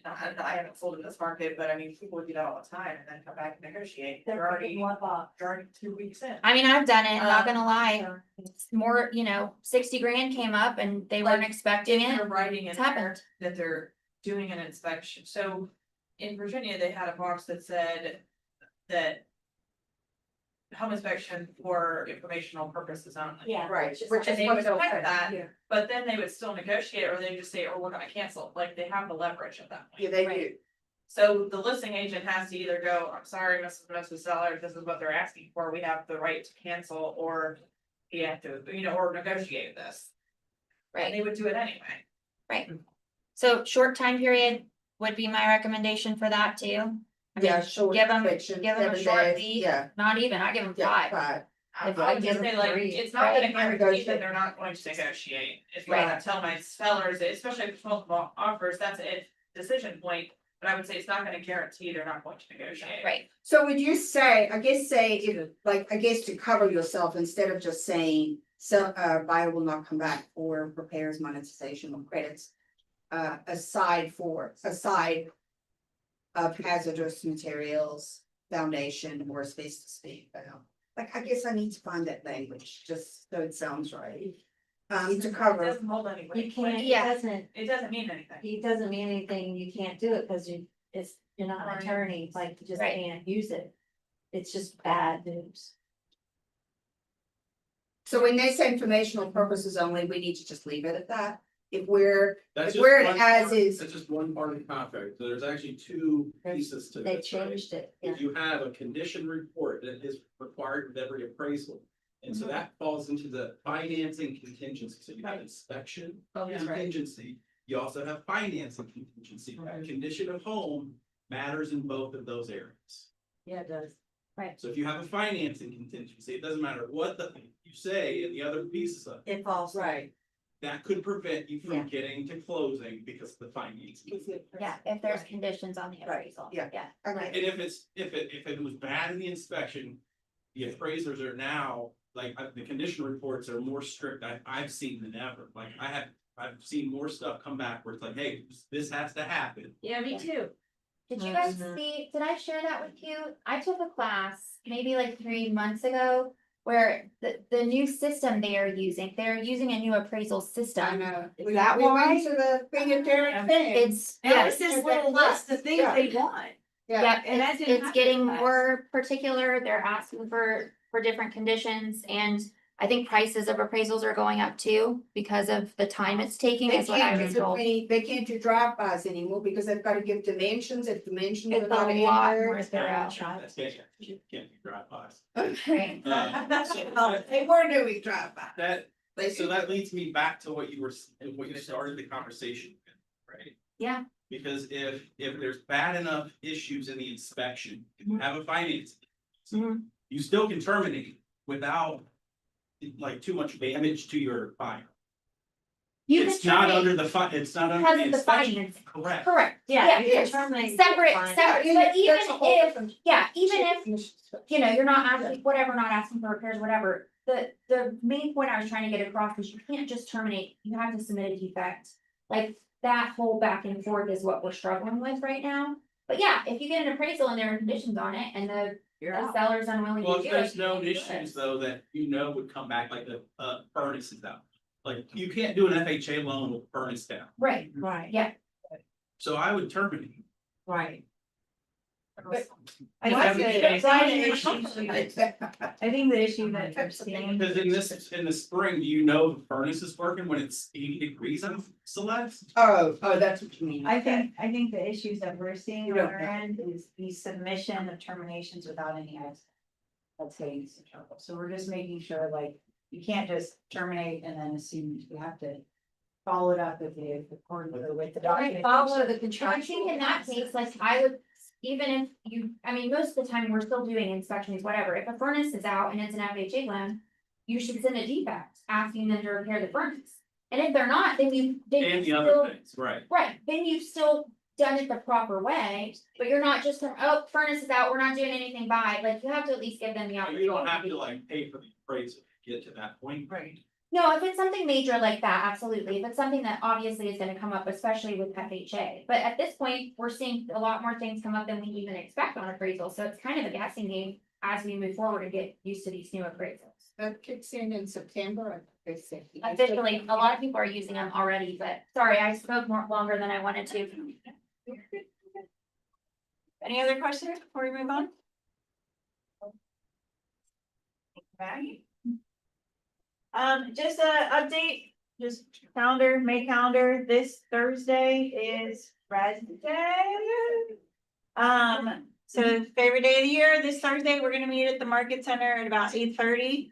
I haven't sold in this market, but I mean, people would do that all the time and then come back and negotiate. They're already 2 weeks in. I've done it, not gonna Um, lie. It's more, 60 grand came up and they weren't Like, expecting They're it. writing in It's there happened. that they're doing an inspection, so in Virginia, they had a box that said that. Home inspection for informational purposes only. Yeah. right, Which which And is they what would it'll check say. that, but then they would still negotiate, or they just say, oh, we're gonna cancel, like, they have the leverage at that Yeah, point. they Right. do. So the listing agent has to either go, I'm sorry, Mrs. Seller, this is what they're asking for, we have the right to cancel, or. You have to, or negotiate this, and Right, they would do it anyway. right. So short time period would be my recommendation for that too. I Yeah, mean, short give 'em- inspection, give 'em a 7 short days, lead. Yeah, Not even, I give them yeah, 5. If I I would give just them say like, 3, it's not gonna right, guarantee negotiate. that they're not going to negotiate, it's Right. what I tell my sellers, especially if it's multiple offers, that's a decision point. But I would say it's not gonna guarantee they're not going to negotiate. Right, so would you say, if to cover yourself, instead of just saying, buyer will not come back for repairs, monetization, or credits. Aside of hazardous materials, foundation, or space to speak, like, I guess I need to find that language, just so it sounds right. To It cover, doesn't hold any weight. You can't, it Yeah. doesn't, It doesn't mean anything. it doesn't mean anything, you can't do it, cause you're not an attorney, like, you just Right. can't use it. It's just bad news. so when they say informational purposes only, we need to just leave it at that. If we're, That's if just we're one as part- is, That's just one part of the contract, so there's actually two pieces to They this, right? changed it, yeah. If you have a condition report that is required with every appraisal. And so Mhm. that falls into the financing contingency, so you have inspection Oh, that's right. contingency, you also have financing contingency. Mhm. Condition of home matters in both of those areas. Yeah, it does. Right. So if you have a financing contingency, it doesn't matter what you say in the other pieces of it, It falls. Right. that could prevent you Yeah. from getting to closing because of the financing. Yeah, if there's conditions on the appraisal. Yeah. Yeah. okay, And if it was bad in the inspection, the appraisers are now, like, the condition reports are more strict, I've seen than ever, like, I've seen more stuff come back where it's like, hey, this has to happen. Yeah, me too. Did you guys Mhm. see, did I share that with you? I took a class maybe like 3 months ago. Where the new system they're using a new appraisal I system. know. Is We that we went why? to the thing at Derek thing. It's, That yeah, was this little list of things they want. yeah, and that didn't it's happen getting in the past. more particular. They're asking for different conditions and. I think prices of appraisals are going up too because of the time it's taking They is what I can't was do told. they can't do drive-bys anymore because they've got to give dimensions, if dimensions are It's not a lot more entered. thorough. That's can't be drive-bys. Right. They were doing drive-by. That, They so that leads me back to what you started the conversation with, right? Yeah. Because if there's bad enough issues in the inspection, if you have a finance. Mhm. You still can terminate without like too much damage to your fire. You It's can not terminate under it's not under because the of the inspection, finance. correct? Correct, Yeah, yeah, you can it's terminate separate, fine. separate, Yeah, but even that's a whole if, different- yeah, even if, you know, you're not asking, whatever, not asking for repairs, whatever. The main point I was trying to get across is you can't just terminate, you have to submit a defect. Like, that whole back and forth is what we're struggling with right now. But yeah, if you get an appraisal and there are conditions on it and the seller's unwilling Well, to if do it. there's no you can't do it. issues though that would come back like the furnace is out. Like you can't do an FHA loan with furnace down, Right, Right. yeah, so I would terminate. Right. But- I Yeah, think yeah. I think the issue that you're seeing. Because in the spring, do you know the furnace is working when it's 80 degrees on Celeste? Oh, that's what you mean. I think the issues that we're seeing You on don't our know. end is the submission of terminations without any accident. That's getting us in trouble, so we're just making sure, like, you can't just terminate and then assume you have to follow it up with the with the right, document. follow the control. I think in that case, like, I would, even if you, I mean, most of the time, we're still doing inspections, whatever, if a furnace is out and it's an FHA loan. You should send a defect, asking them to repair the furnace, and if they're not, then you And the still. other things, right? Right, then you've still done it the proper way, but you're not just, oh, furnace is out, we're not doing anything by, like, you have to at least give them the opportunity. You don't have to like pay for the appraisal to get to that point. Right. No, if it's something major like that, absolutely, if it's something that obviously is gonna come up, especially with FHA, but at this point, we're seeing a lot more things come up than we even expect on appraisal, so it's kind of a guessing game. As we move forward and get used to these new appraisals. That kicks in September, they say. Officially, a lot of people are using them already, but sorry, I spoke more longer than I wanted to. Any other questions before we move on? Right. Just a update, just calendar, May calendar, this Thursday is Red Day. So favorite day of the year, this Thursday, we're gonna meet at the Market Center at about 8:30.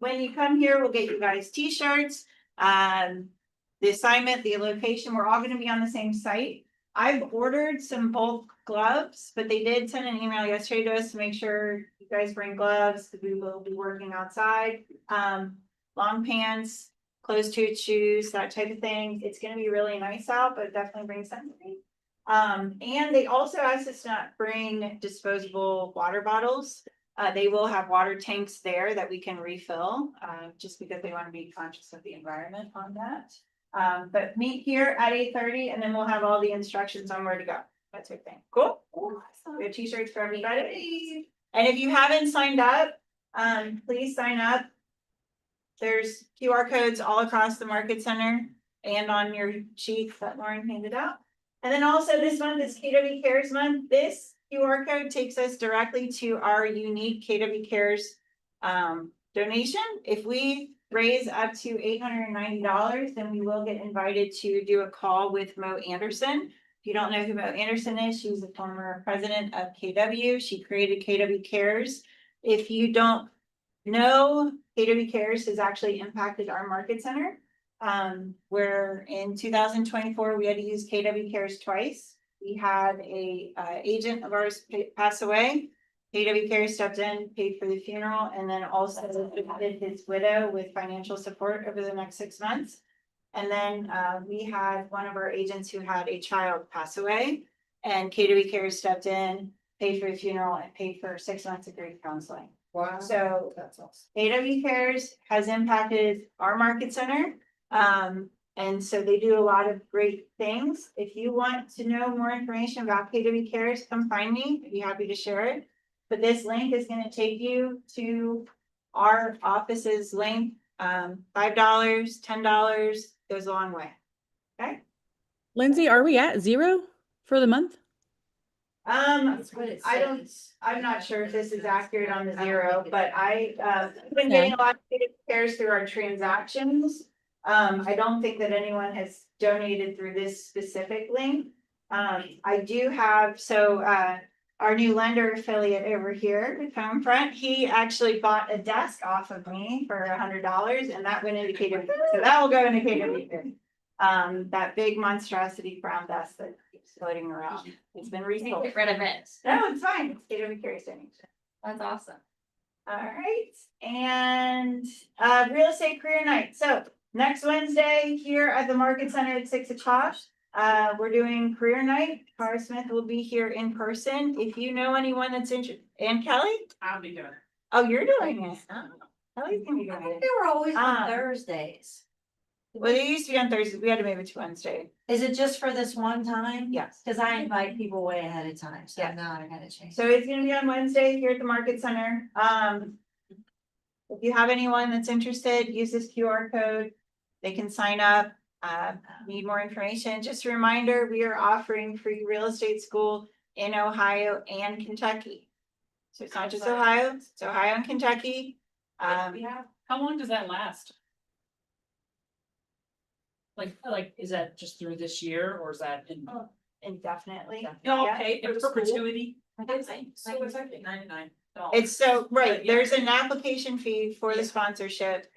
When you come here, we'll get you guys T-shirts, the assignment, the location, we're all gonna be on the same site. I've ordered some bulk gloves, but they did send an email yesterday to us to make sure you guys bring gloves, because we will be working outside. Long pants, closed-toed shoes, that type of thing. It's gonna be really nice out, but definitely bring something. And they also asked us to not bring disposable water bottles. They will have water tanks there that we can refill, just because they want to be conscious of the environment on that. But meet here at 8:30 and then we'll have all the instructions on where to go. That type of thing. Cool? We have T-shirts for everybody. And if you haven't signed up, please sign up. There's QR codes all across the market center and on your sheet that Lauren handed out. And then also this month is KW Cares Month. This QR code takes us directly to our unique KW Cares donation. If we raise up to $890, then we will get invited to do a call with Mo Anderson. If you don't know who Mo Anderson is, she's the former president of KW. She created KW Cares. If you don't know, KW Cares has actually impacted our market center. Where in 2024, we had to use KW Cares twice. We had a agent of ours pass away. KW Cares stepped in, paid for the funeral, and then also supported his widow with financial support over the next 6 months. And then we had one of our agents who had a child pass away, and KW Cares stepped in, paid for the funeral, and paid for 6 months of grief counseling. Wow. So That's awesome. KW Cares has impacted our market center. And so they do a lot of great things. If you want to know more information about KW Cares, come find me. I'd be happy to share it. But this link is going to take you to our office's link. $5, $10 goes a long way. Okay. Lindsay, are we at 0 for the month? I'm not sure if this is accurate on the 0, but I've been getting a lot of KW Cares through our transactions. I don't think that anyone has donated through this specific link. I do have, our new lender affiliate over here at Homefront, he actually bought a desk off of me for $100, and that went into KW. So that will go into KW. That big monstrosity brown desk that keeps floating around. It's been resold. Get rid of it. No, it's fine. It's KW Cares donation. That's awesome. All right, and real estate career night. So next Wednesday here at the Market Center at 6 o'clock. We're doing career night. Cara Smith will be here in person. If you know anyone that's interested, and Kelly? I'll be doing it. Oh, you're doing it. Kelly's gonna be doing it. They were always on Thursdays. Well, they used to be on Thursday. We had to move it to Wednesday. Is it just for this one time? Yes. Cause I invite people way ahead of time, so Yeah. now I gotta change. So it's gonna be on Wednesday here at the Market Center. If you have anyone that's interested, use this QR code. They can sign up. Need more information. Just a reminder, we are offering free real estate school in Ohio and Kentucky. So it's not just Ohio, it's Ohio and Kentucky. How long does that last? Like, is that just through this year or is that in? Indefinitely. Y'all Yeah. pay for In the school? perpetuity? So it's actually $99. It's so, right, Yeah. there's an application fee for the sponsorship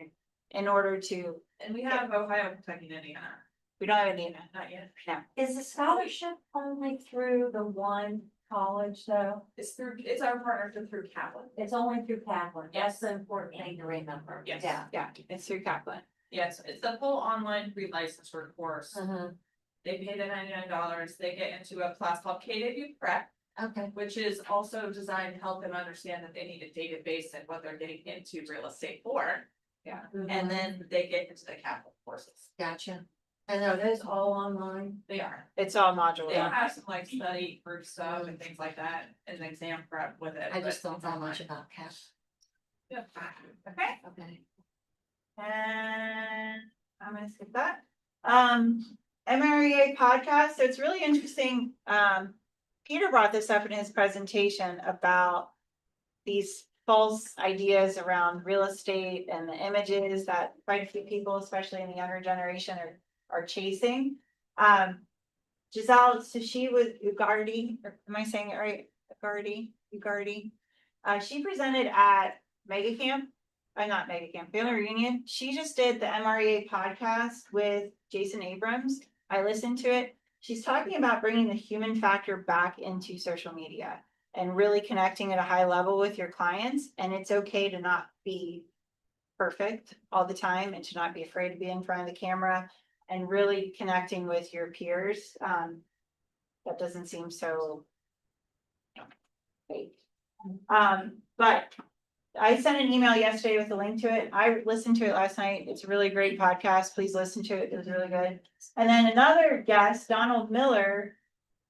in order to, And we have Ohio, Kentucky, and Indiana, we don't have Indiana. not yet. Is the scholarship only through the one college though? It's our partnership through Kaplan. It's only through Kaplan. That's the important thing to remember. Yes. Yeah. Yeah, it's through Kaplan. Yes, it's the full online pre-licensure course. Mhm. They pay the $99, they get into a class called KW Prep, Okay. which is also designed to help them understand that they need a database and what they're getting into real estate for. Yeah. And then they get into the capital courses. Gotcha. And are those all online? They are. It's all modular. They have some like study group stuff and things like that, and an exam prep with it. I just but don't know much about CAP. Yeah. Okay. Okay. And I'm gonna skip that. MREA podcast, so it's really interesting. Peter brought this up in his presentation about these false ideas around real estate and the images that quite a few people, especially in the younger generation, are chasing. Giselle, so she was Ugardi, or am I saying it right? Ugardi. She presented at Mega Camp. Not Mega Camp, Family Reunion. She just did the MREA podcast with Jason Abrams. I listened to it. She's talking about bringing the human factor back into social media and really connecting at a high level with your clients. And it's okay to not be perfect all the time and to not be afraid to be in front of the camera and really connecting with your peers. That doesn't seem so fake. But I sent an email yesterday with a link to it. I listened to it last night. It's a really great podcast. Please listen to it. It was really good. And then another guest, Donald Miller,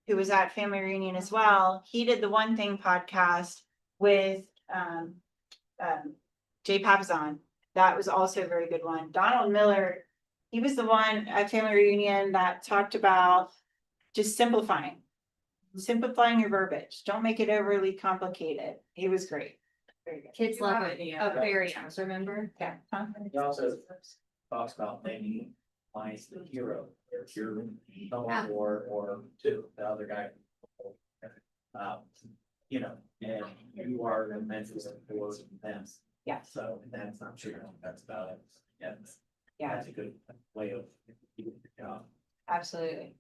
who was at Family Reunion as well, he did the One Thing podcast with, Jay Papazon. That was also a very good one. Donald Miller, he was the one at Family Reunion that talked about just simplifying. Simplifying your verbiage. Don't make it overly complicated. He was great. Very good. Kids love it. Oh, very, remember? Yeah. Huh? He also talks about maybe finds the hero, or hero, Yeah. or two, the other guy. You know, and you are the mentor for them. Yeah. So that's not true, that's about it. Yeah. Yeah. That's a good way of keeping the job. Absolutely.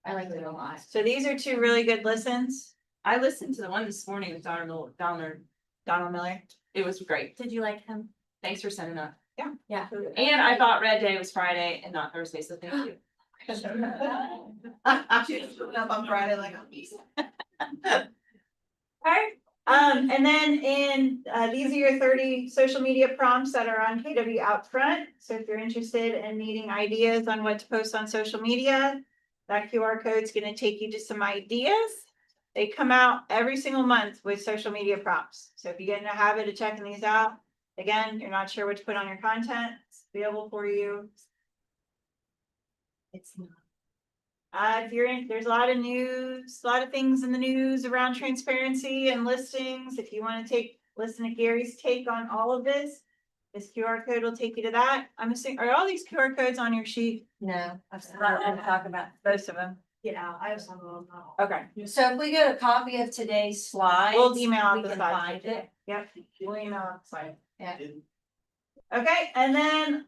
I liked it a lot. So these are two really good listens. I listened to the one this morning with Donald Miller. It was great. Did you like him? Thanks for sending that. Yeah. Yeah. And I thought Red Day was Friday and not Thursday, so thank you. She's showing up on Friday like a piece. Alright, and then these are your 30 social media prompts that are on KW out front. So if you're interested in needing ideas on what to post on social media, that QR code is gonna take you to some ideas. They come out every single month with social media prompts. So if you get in a habit of checking these out, again, you're not sure what to put on your content, it's available for you. It's not. If you're in, there's a lot of news, a lot of things in the news around transparency and listings. If you want to listen to Gary's take on all of this QR code will take you to that. I'm assuming, are all these QR codes on your sheet? No, I've seen Right, that. we'll talk about most of them. Yeah, I have some of them. Okay, So if we get a copy of today's slides. we'll email out we the can slides. find it. Yep, we'll email out the slide. Yeah. Okay, and then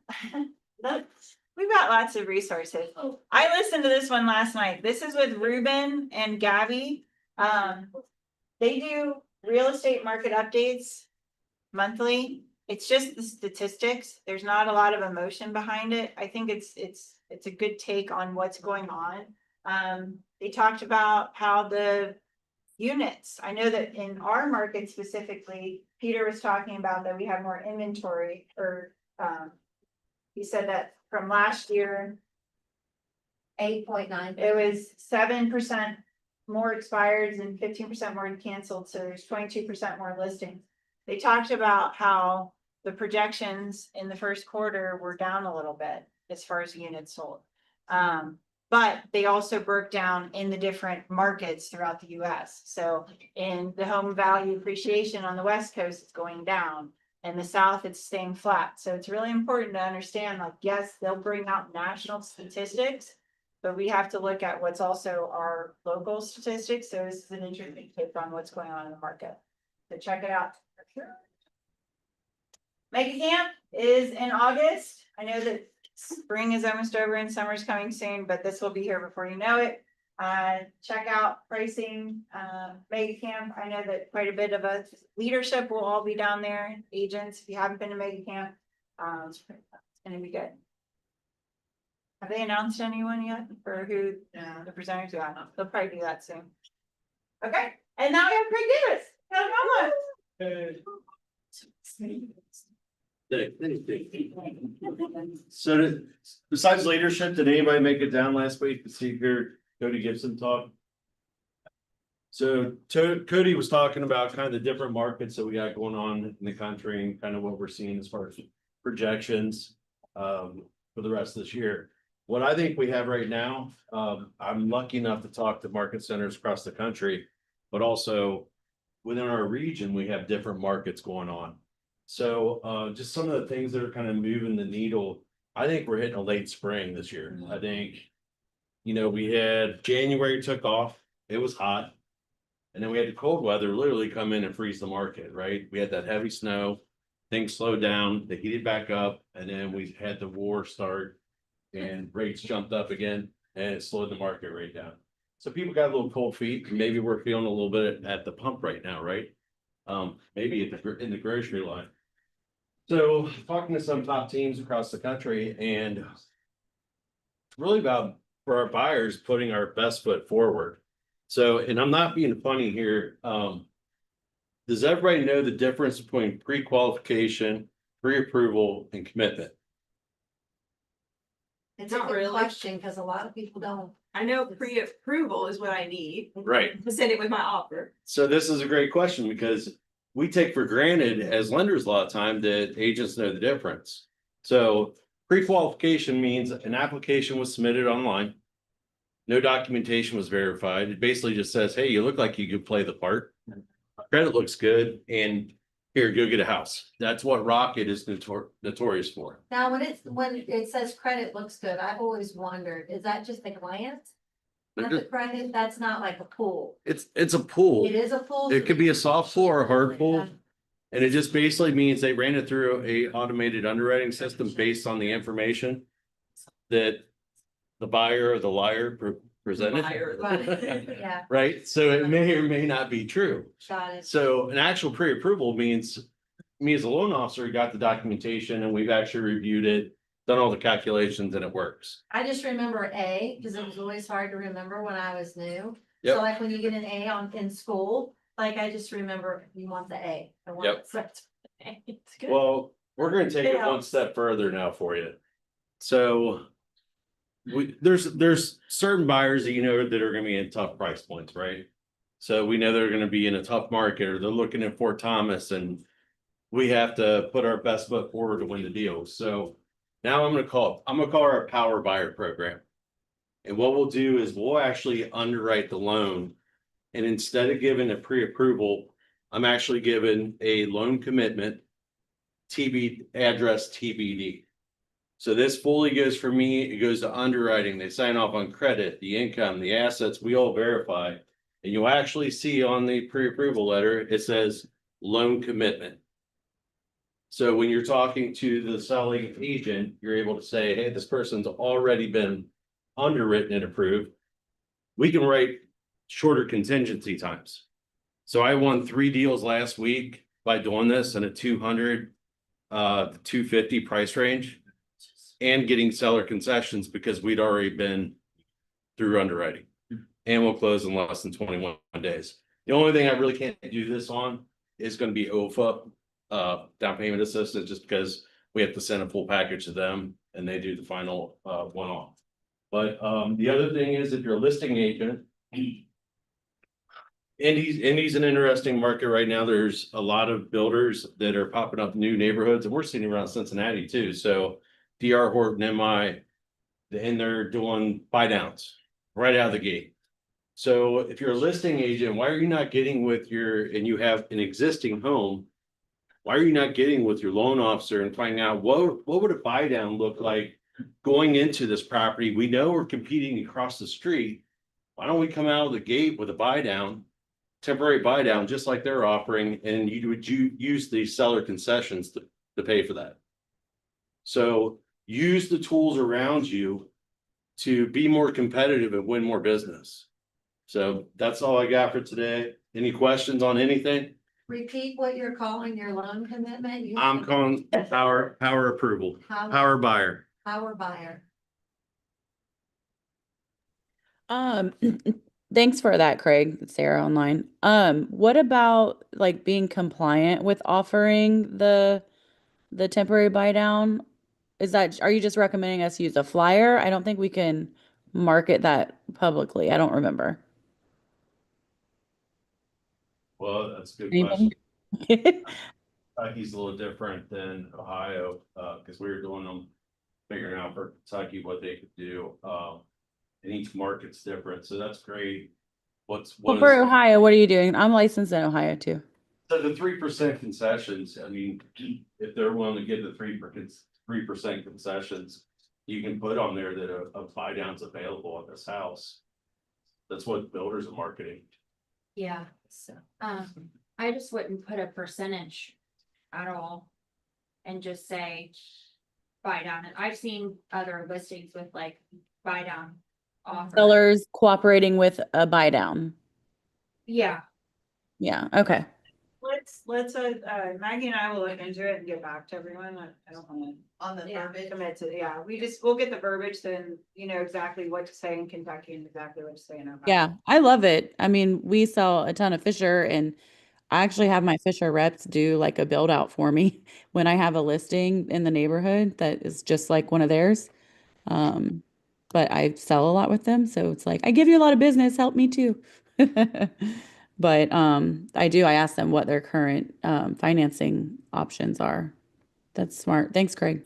we've got lots of resources. I listened to this one last night. This is with Ruben and Gabby. They do real estate market updates monthly. It's just the statistics. There's not a lot of emotion behind it. I think it's a good take on what's going on. They talked about how the units, I know that in our market specifically, Peter was talking about that we have more inventory or, he said that from last year, 8.9. it was 7% more expireds and 15% more canceled, so there's 22% more listings. They talked about how the projections in the first quarter were down a little bit as far as units sold. But they also broke down in the different markets throughout the US. So in the home value appreciation on the West Coast, it's going down. In the South, it's staying flat. So it's really important to understand, like, yes, they'll bring out national statistics, but we have to look at what's also our local statistics. So this is an interesting take on what's going on in the market. So check it out. Mega Camp is in August. I know that spring is almost over and summer's coming soon, but this will be here before you know it. Check out pricing, Mega Camp. I know that quite a bit of us leadership will all be down there. Agents, if you haven't been to Mega Camp, it's gonna be good. Have they announced anyone yet for who the presenters are? They'll probably do that soon. Okay, and now we have Craig Davis. Come on. So besides leadership, did anybody make it down last week to see your Cody Gibson talk? So Cody was talking about kind of the different markets that we got going on in the country and kind of what we're seeing as far as projections for the rest of this year. What I think we have right now, I'm lucky enough to talk to market centers across the country, but also within our region, we have different markets going on. So just some of the things that are kind of moving the needle. I think we're hitting a late spring this year. I think, we had January took off, it was hot. And then we had the cold weather literally come in and freeze the market, right? We had that heavy snow, things slowed down, they heated back up, and then we had the war start. And rates jumped up again and it slowed the market right down. So people got a little cold feet. Maybe we're feeling a little bit at the pump right now, right? Maybe in the grocery line. So talking to some top teams across the country, and it's really about for our buyers putting our best foot forward. So, and I'm not being funny here. Does everybody know the difference between pre-qualification, pre-approval, and commitment? It's a Not good really. question, because a lot of people don't. I know pre-approval is what I need Right. to send it with my offer. So this is a great question because we take for granted as lenders a lot of time that agents know the difference. So pre-qualification means an application was submitted online. No documentation was verified. It basically just says, hey, you look like you could play the part. Credit looks good, and here, go get a house. That's what Rocket is notorious for. Now, when it says credit looks good, I've always wondered, is that just the glance? Not the credit, that's not like a pool. It's a pool. It is a pool. It could be a soft pool or a hard pool. Yeah. And it just basically means they ran it through a automated underwriting system based on the information that the buyer or the liar presented. Yeah, Right? So it may or may not be true. got it. So an actual pre-approval means me as a loan officer got the documentation and we've actually reviewed it, done all the calculations, and it works. I just remember A, because it was always hard to remember when I was new. Yep. So like when you get an A in school, like I just remember you want the A. I want Yep. it set to A. It's good. Well, we're gonna take it Yeah. one step further now for you. So there's certain buyers that you know that are gonna be in tough price points, right? So we know they're gonna be in a tough market, or they're looking at Fort Thomas, and we have to put our best foot forward to win the deal. So now I'm gonna call our Power Buyer program. And what we'll do is we'll actually underwrite the loan. And instead of giving a pre-approval, I'm actually given a loan commitment, address TBD. So this fully goes for me, it goes to underwriting, they sign off on credit, the income, the assets, we all verify. And you'll actually see on the pre-approval letter, it says loan commitment. So when you're talking to the selling agent, you're able to say, hey, this person's already been underwritten and approved. We can write shorter contingency times. So I won 3 deals last week by doing this in a 200 to 250 price range and getting seller concessions because we'd already been through underwriting, and we'll close in less than 21 days. The only thing I really can't do this on is going to be OFA, down payment assistance, just because we have to send a full package to them and they do the final one off. But the other thing is, if you're a listing agent, Indy's an interesting market right now. There's a lot of builders that are popping up new neighborhoods, and we're seeing around Cincinnati too. So DR Horton, MI, and they're doing buy downs right out of the gate. So if you're a listing agent, why are you not getting with and you have an existing home, why are you not getting with your loan officer and finding out what would a buy down look like going into this property? We know we're competing across the street. Why don't we come out of the gate with a buy down, temporary buy down, just like they're offering, and you use the seller concessions to pay for that. So use the tools around you to be more competitive and win more business. So that's all I got for today. Any questions on anything? Repeat what you're calling your loan commitment. I'm calling power approval, Power power buyer. buyer. Thanks for that, Craig. It's Sarah online. What about like being compliant with offering the temporary buy down? Are you just recommending us use a flyer? I don't think we can market that publicly. I don't remember. Well, that's a good Anybody? question. Kentucky's a little different than Ohio, because we were doing them, figuring out for Kentucky what they could do. And each market's different, so that's great. Well, for Ohio, what are you doing? I'm licensed in Ohio too. So the 3% concessions, I mean, if they're willing to give the 3% concessions, you can put on there that a buy down's available at this house. That's what builders are marketing. Yeah, so, I just wouldn't put a percentage at all. And just say buy down. And I've seen other listings with like buy down offer. Sellers cooperating with a buy down. Yeah, Yeah, okay. Let's Maggie and I will look into it and get back to everyone. I don't want On the to verbiage. commit to, yeah, we'll get the verbiage, then you know exactly what to say in Kentucky and exactly what to say in Ohio. Yeah, I love it. I mean, we sell a ton of Fisher, and I actually have my Fisher reps do like a build out for me when I have a listing in the neighborhood that is just like one of theirs. But I sell a lot with them, so it's like, I give you a lot of business, help me too. But I asked them what their current financing options are. That's smart. Thanks, Craig.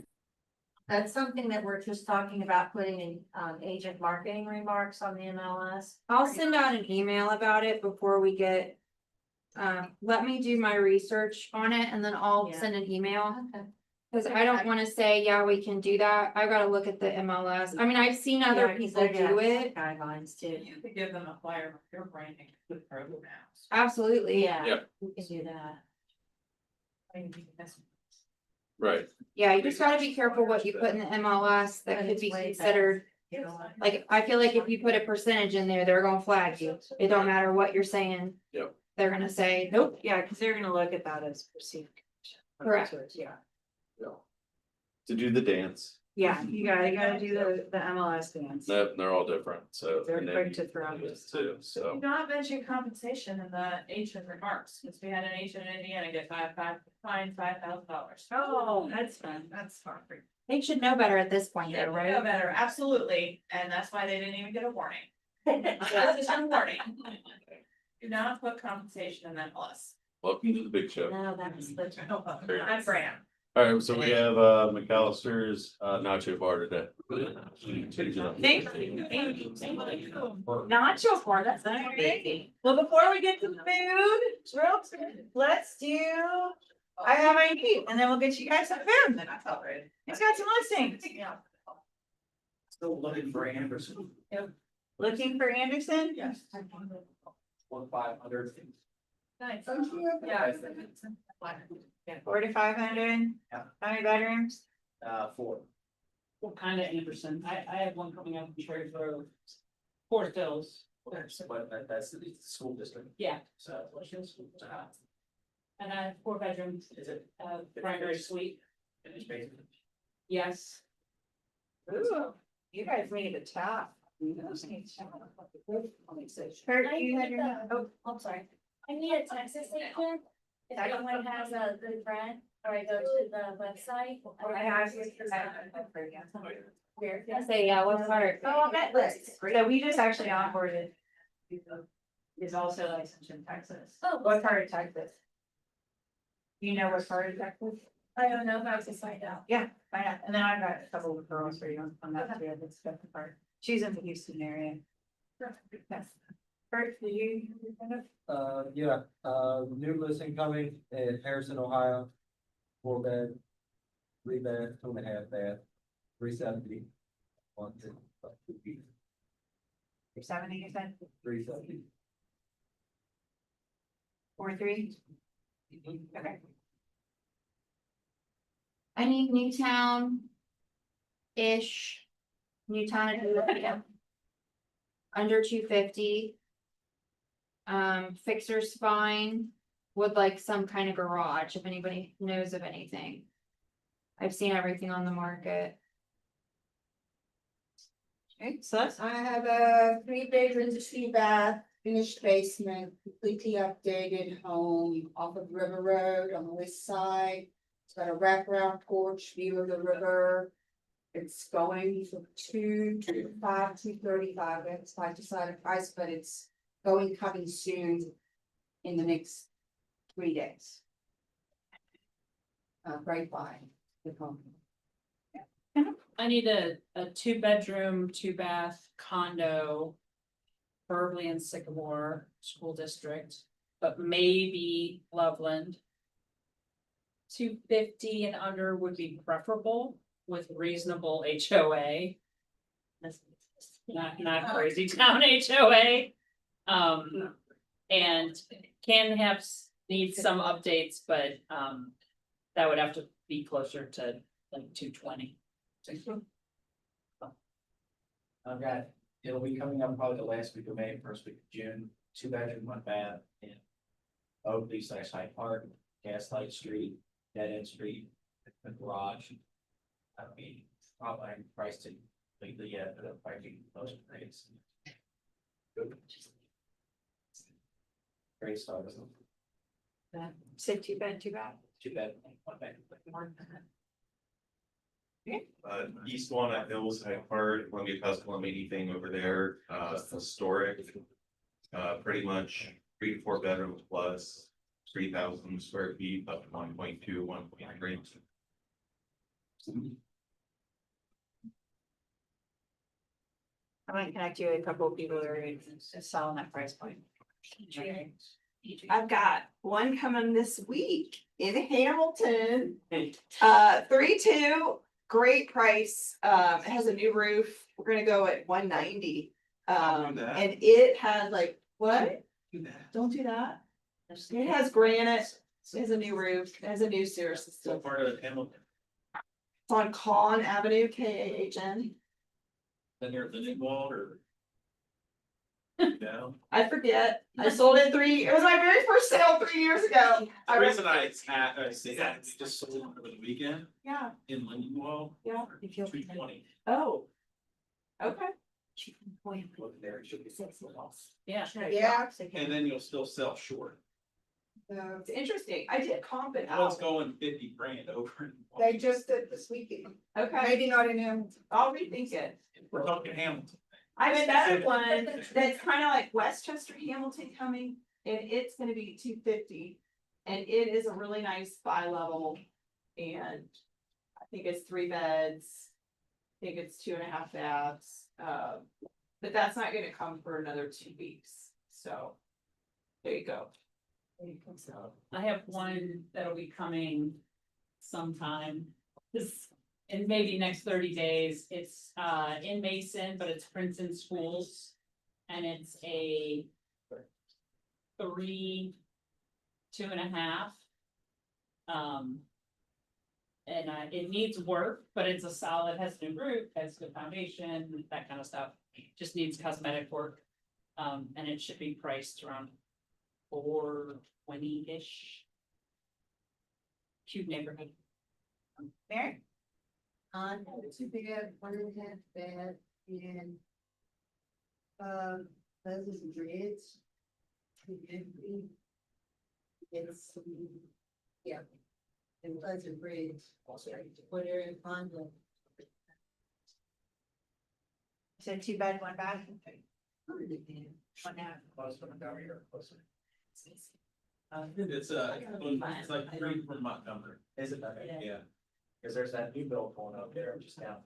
That's something that we're just talking about putting in, agent marketing remarks on the MLS. I'll send out an email about it before we get. Let me do my research on it and then I'll Yeah. send an email. Cause I don't wanna say, yeah, we can do that. I gotta look at the MLS. I mean, I've seen other people do it. Guidelines too. You could give them a flyer of your branding with programs. Absolutely. Yeah. We can do that. Right. Yeah, you just gotta be careful what you put in the MLS that could be considered. Like, I feel like if you put a percentage in there, they're gonna flag you. It don't matter what you're saying. Yep. They're gonna say, nope. Yeah, because they're gonna look at that as perceived. Correct. Yeah. To do the dance. Yeah, you gotta do the MLS dance. They're all different, so. They're and then quick to throw this too, You so. did not mention compensation in the agent remarks, because we had an agent in Indiana get fined $5,000. Oh, that's fun. That's fun. They should know better at this point Yeah, though, know right? better, absolutely, and that's why they didn't even get a warning. This is a warning. Do not put compensation in that MLS. Welcome to the big show. No, that's the. I'm Fran. All right, so we have McAllister's nacho bar today. Thank you. Not your part, that's not amazing. Well, before we get to the food, let's do. I have ID, and then we'll get you guys some food. Then I felt right. It's got some listings. Still looking for Anderson. Looking for Anderson? Yes. 1,500. Nice. Yeah. Yeah. 4 to 500. Yeah. How many bedrooms? 4. What kind of Anderson? I have one coming up in Cherry Grove. Fort Hills. But that's the school district. Yeah. So. And I have 4 bedrooms. Is it? Primary suite. Finished basement? Yes. Ooh, you guys need a top. Kurt, I you had need your, the- oh, I'm sorry. I need a Texas agent. If anyone has a good friend, or I go to the website. I say, yeah, what part? Oh, that list. So we just actually onboarded. Is also licensed in Texas. Oh. What part of Texas? You know what part of Texas? I don't know if I have to find out. Yeah, find out. And then I've got a couple of girls for you on that too. That's the part. She's in the Houston area. Yes. Kurt, do you? Yeah, new listing coming in Harrison, Ohio. 4 bed, 3 bed, 2.5 bath, 370. 2 feet, 70, you said? 370. 4-3? Okay. I need Newtown. Ish. Newtown and under 250. Fixer's fine. Would like some kind of garage, if anybody knows of anything. I've seen everything on the market. Okay, so that's, I have a 3 bedroom, 2 bath, finished basement, completely updated home off of River Road on the west side. It's got a wraparound porch, view of the river. It's going from 225, 235, it's like decided price, but it's coming soon in the next 3 days. Grapevine, the home. I need a 2-bedroom, 2-bath condo. Preferably in Sycamore School District, but maybe Loveland. 250 and under would be preferable with reasonable HOA. Not crazy town HOA. And can have, need some updates, but that would have to be closer to like 220. I've got, it'll be coming up probably the last week of May, first week of June, 2 bedroom, 1 bath in Oakley/Hyde Park, Gaslight Street, Dead End Street, the garage. I mean, probably priced it completely yet, but it'll probably be most rates. Great start. say 2 bed, 2 bath. 2 bed, 1 bath. East Walnut Hills, I've heard, Columbia Custom, anything over there, historic. Pretty much 3 to 4 bedrooms plus 3,000 square feet up to 1.2, 1.3. I might connect you with a couple of people that are just selling that price point. I've got one coming this week in Hamilton. 3-2, great price. It has a new roof. We're gonna go at 190. And it has like, what? Don't do that. It has granite, it has a new roof, it has a new sewer system. Part of Hamilton, It's on Kahn Avenue, Kahn. then you're at the new wall or? No. I forget. I sold it it was my very first sale 3 years ago. The reason I say that, we just sold it over the weekend Yeah, in Lindenwall. yeah. 220. Oh. Okay. Look there, it should be. Yeah. Yeah. And then you'll still sell short. It's interesting. I did comp it One's out. going 50 grand over. They just did this weekend. Okay, Maybe not in Hamilton. I'll rethink it. We're talking Hamilton. I have another one that's kind of like Westchester Hamilton coming, and it's gonna be 250. And it is a really nice bi-level, and I think it's 3 beds. I think it's 2.5 baths, but that's not gonna come for another 2 weeks, so. There you go. I have one that'll be coming sometime, this, in maybe next 30 days. It's in Mason, but it's Princeton Schools. And it's a 3, 2.5. And it needs work, but it's a solid, has a new roof, has good foundation, that kind of stuff. Just needs cosmetic work. And it should be priced around 420-ish. Cute neighborhood. Mary? It's a big, 1.5 bed and. Those Bridge. It's, yeah. And Pleasant Bridge, what area in Fondle. So 2 bed, 1 bath. 1 half. It's like 3 from Montgomery. Is it better? Yeah. Cause there's that new build going up there just down.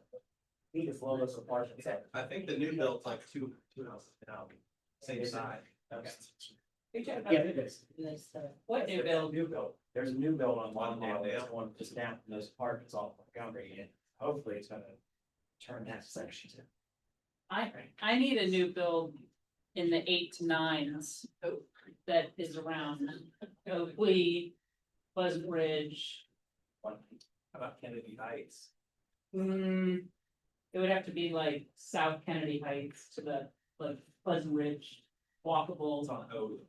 Need to flow those apartments. I think the new build's like two houses now, same side. Okay. Yeah, Yeah, it is. What new build? New build. There's a new build on one now, Yeah. there's one just down from those apartments off Montgomery, and hopefully it's gonna turn that section to. I need a new build in the 8 to 9s that is around Oakley, Pleasant Ridge. How about Kennedy Heights? It would have to be like South Kennedy Heights to the like Pleasant Ridge, walkable. It's on Oak.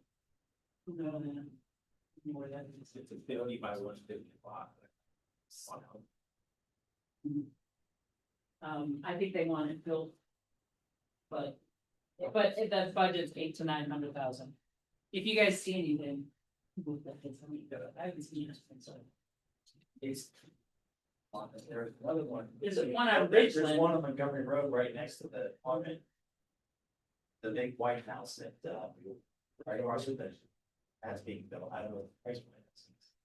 No, more than It's a 50 by 150 lot. I think they want it built. But the budget's 800 to 900,000. If you guys see anything. I haven't seen anything, so. It's. There's another one. There's one on There's Ridgeland. one on Montgomery Road right next to the apartment. The big white house that, right across from it, that's being built, I don't know. The price point is.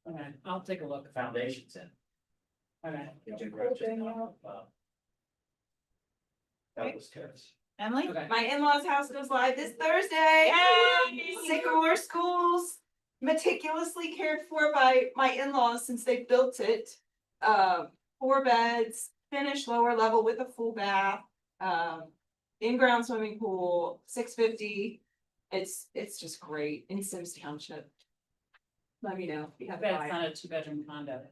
Okay, I'll take a look. The foundation's in. Okay. That was terrace. Emily? Okay. My in-laws house goes live this Thursday. Sycamore Schools, meticulously cared for by my in-laws since they built it. 4 beds, finished lower level with a full bath, in-ground swimming pool, 650. It's just great in Sims Township. Let me know if you I have bet it's time. not a 2-bedroom condo.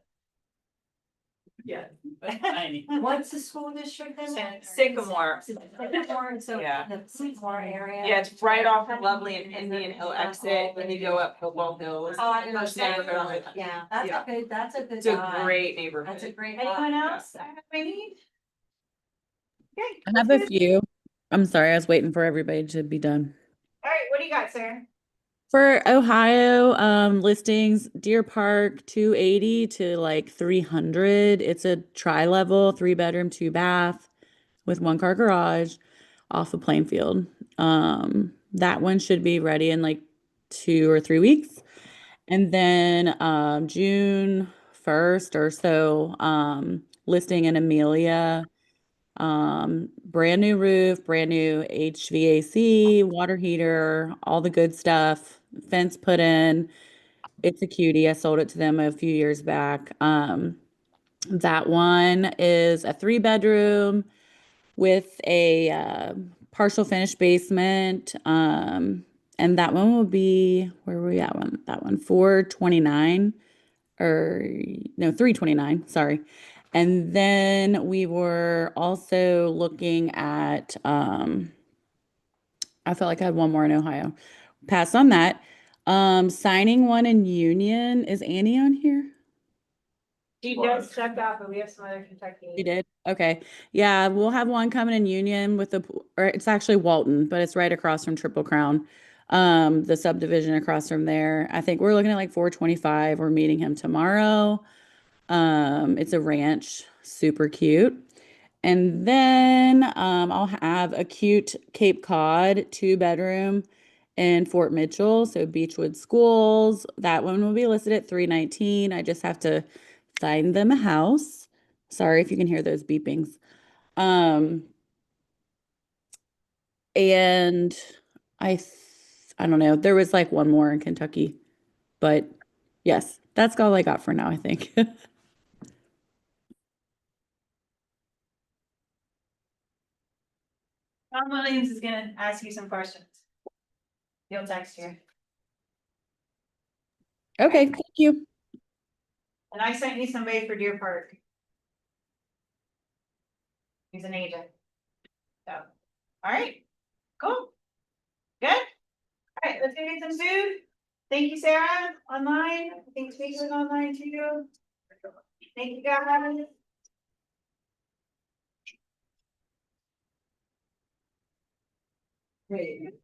Yeah. But tiny. What's the school district then? Sycamore. Sycamore, so Yeah. the Sycamore area. Yeah, it's right off of Lovely and Indian Hill exit, then you go up Hopewell Hills. Oh, I know. First neighborhood. Yeah, that's Yeah. a good, that's a good. It's a vibe. great neighborhood. That's a great. Anyone vibe. else? I need? Okay. I have a few. I'm sorry, I was waiting for everybody to be done. All right, what do you got, Sarah? For Ohio, listings, Deer Park, 280 to like 300. It's a tri-level, 3-bedroom, 2-bath with 1-car garage off of Plainfield. That one should be ready in like 2 or 3 weeks. And then June 1st or so, listing in Amelia. Brand new roof, brand new HVAC, water heater, all the good stuff, fence put in. It's a cutie. I sold it to them a few years back. That one is a 3-bedroom with a partial finished basement. And that one will be, where were we at one? That one, 429 or no, 329, sorry. And then we were also looking at, I felt like I had one more in Ohio. Passed on that. Signing one in Union. Is Annie on here? She just stepped out, but we have some other Kentucky. You did? Okay. Yeah, we'll have one coming in Union with the, or it's actually Walton, but it's right across from Triple Crown. The subdivision across from there. I think we're looking at like 425. We're meeting him tomorrow. It's a ranch, super cute. And then I'll have a cute Cape Cod 2-bedroom in Fort Mitchell, so Beechwood Schools. That one will be listed at 319. I just have to find them a house. Sorry if you can hear those beepings. And I don't know, there was like one more in Kentucky, but yes, that's all I got for now, I think. Tom Williams is gonna ask you some questions. He'll text you. Okay, thank you. And I sent you somebody for Deer Park. He's an agent. So, all right, cool. Good. All right, let's go get some food. Thank you, Sarah, online. I think Speaker's online too. Thank you, guys. Great.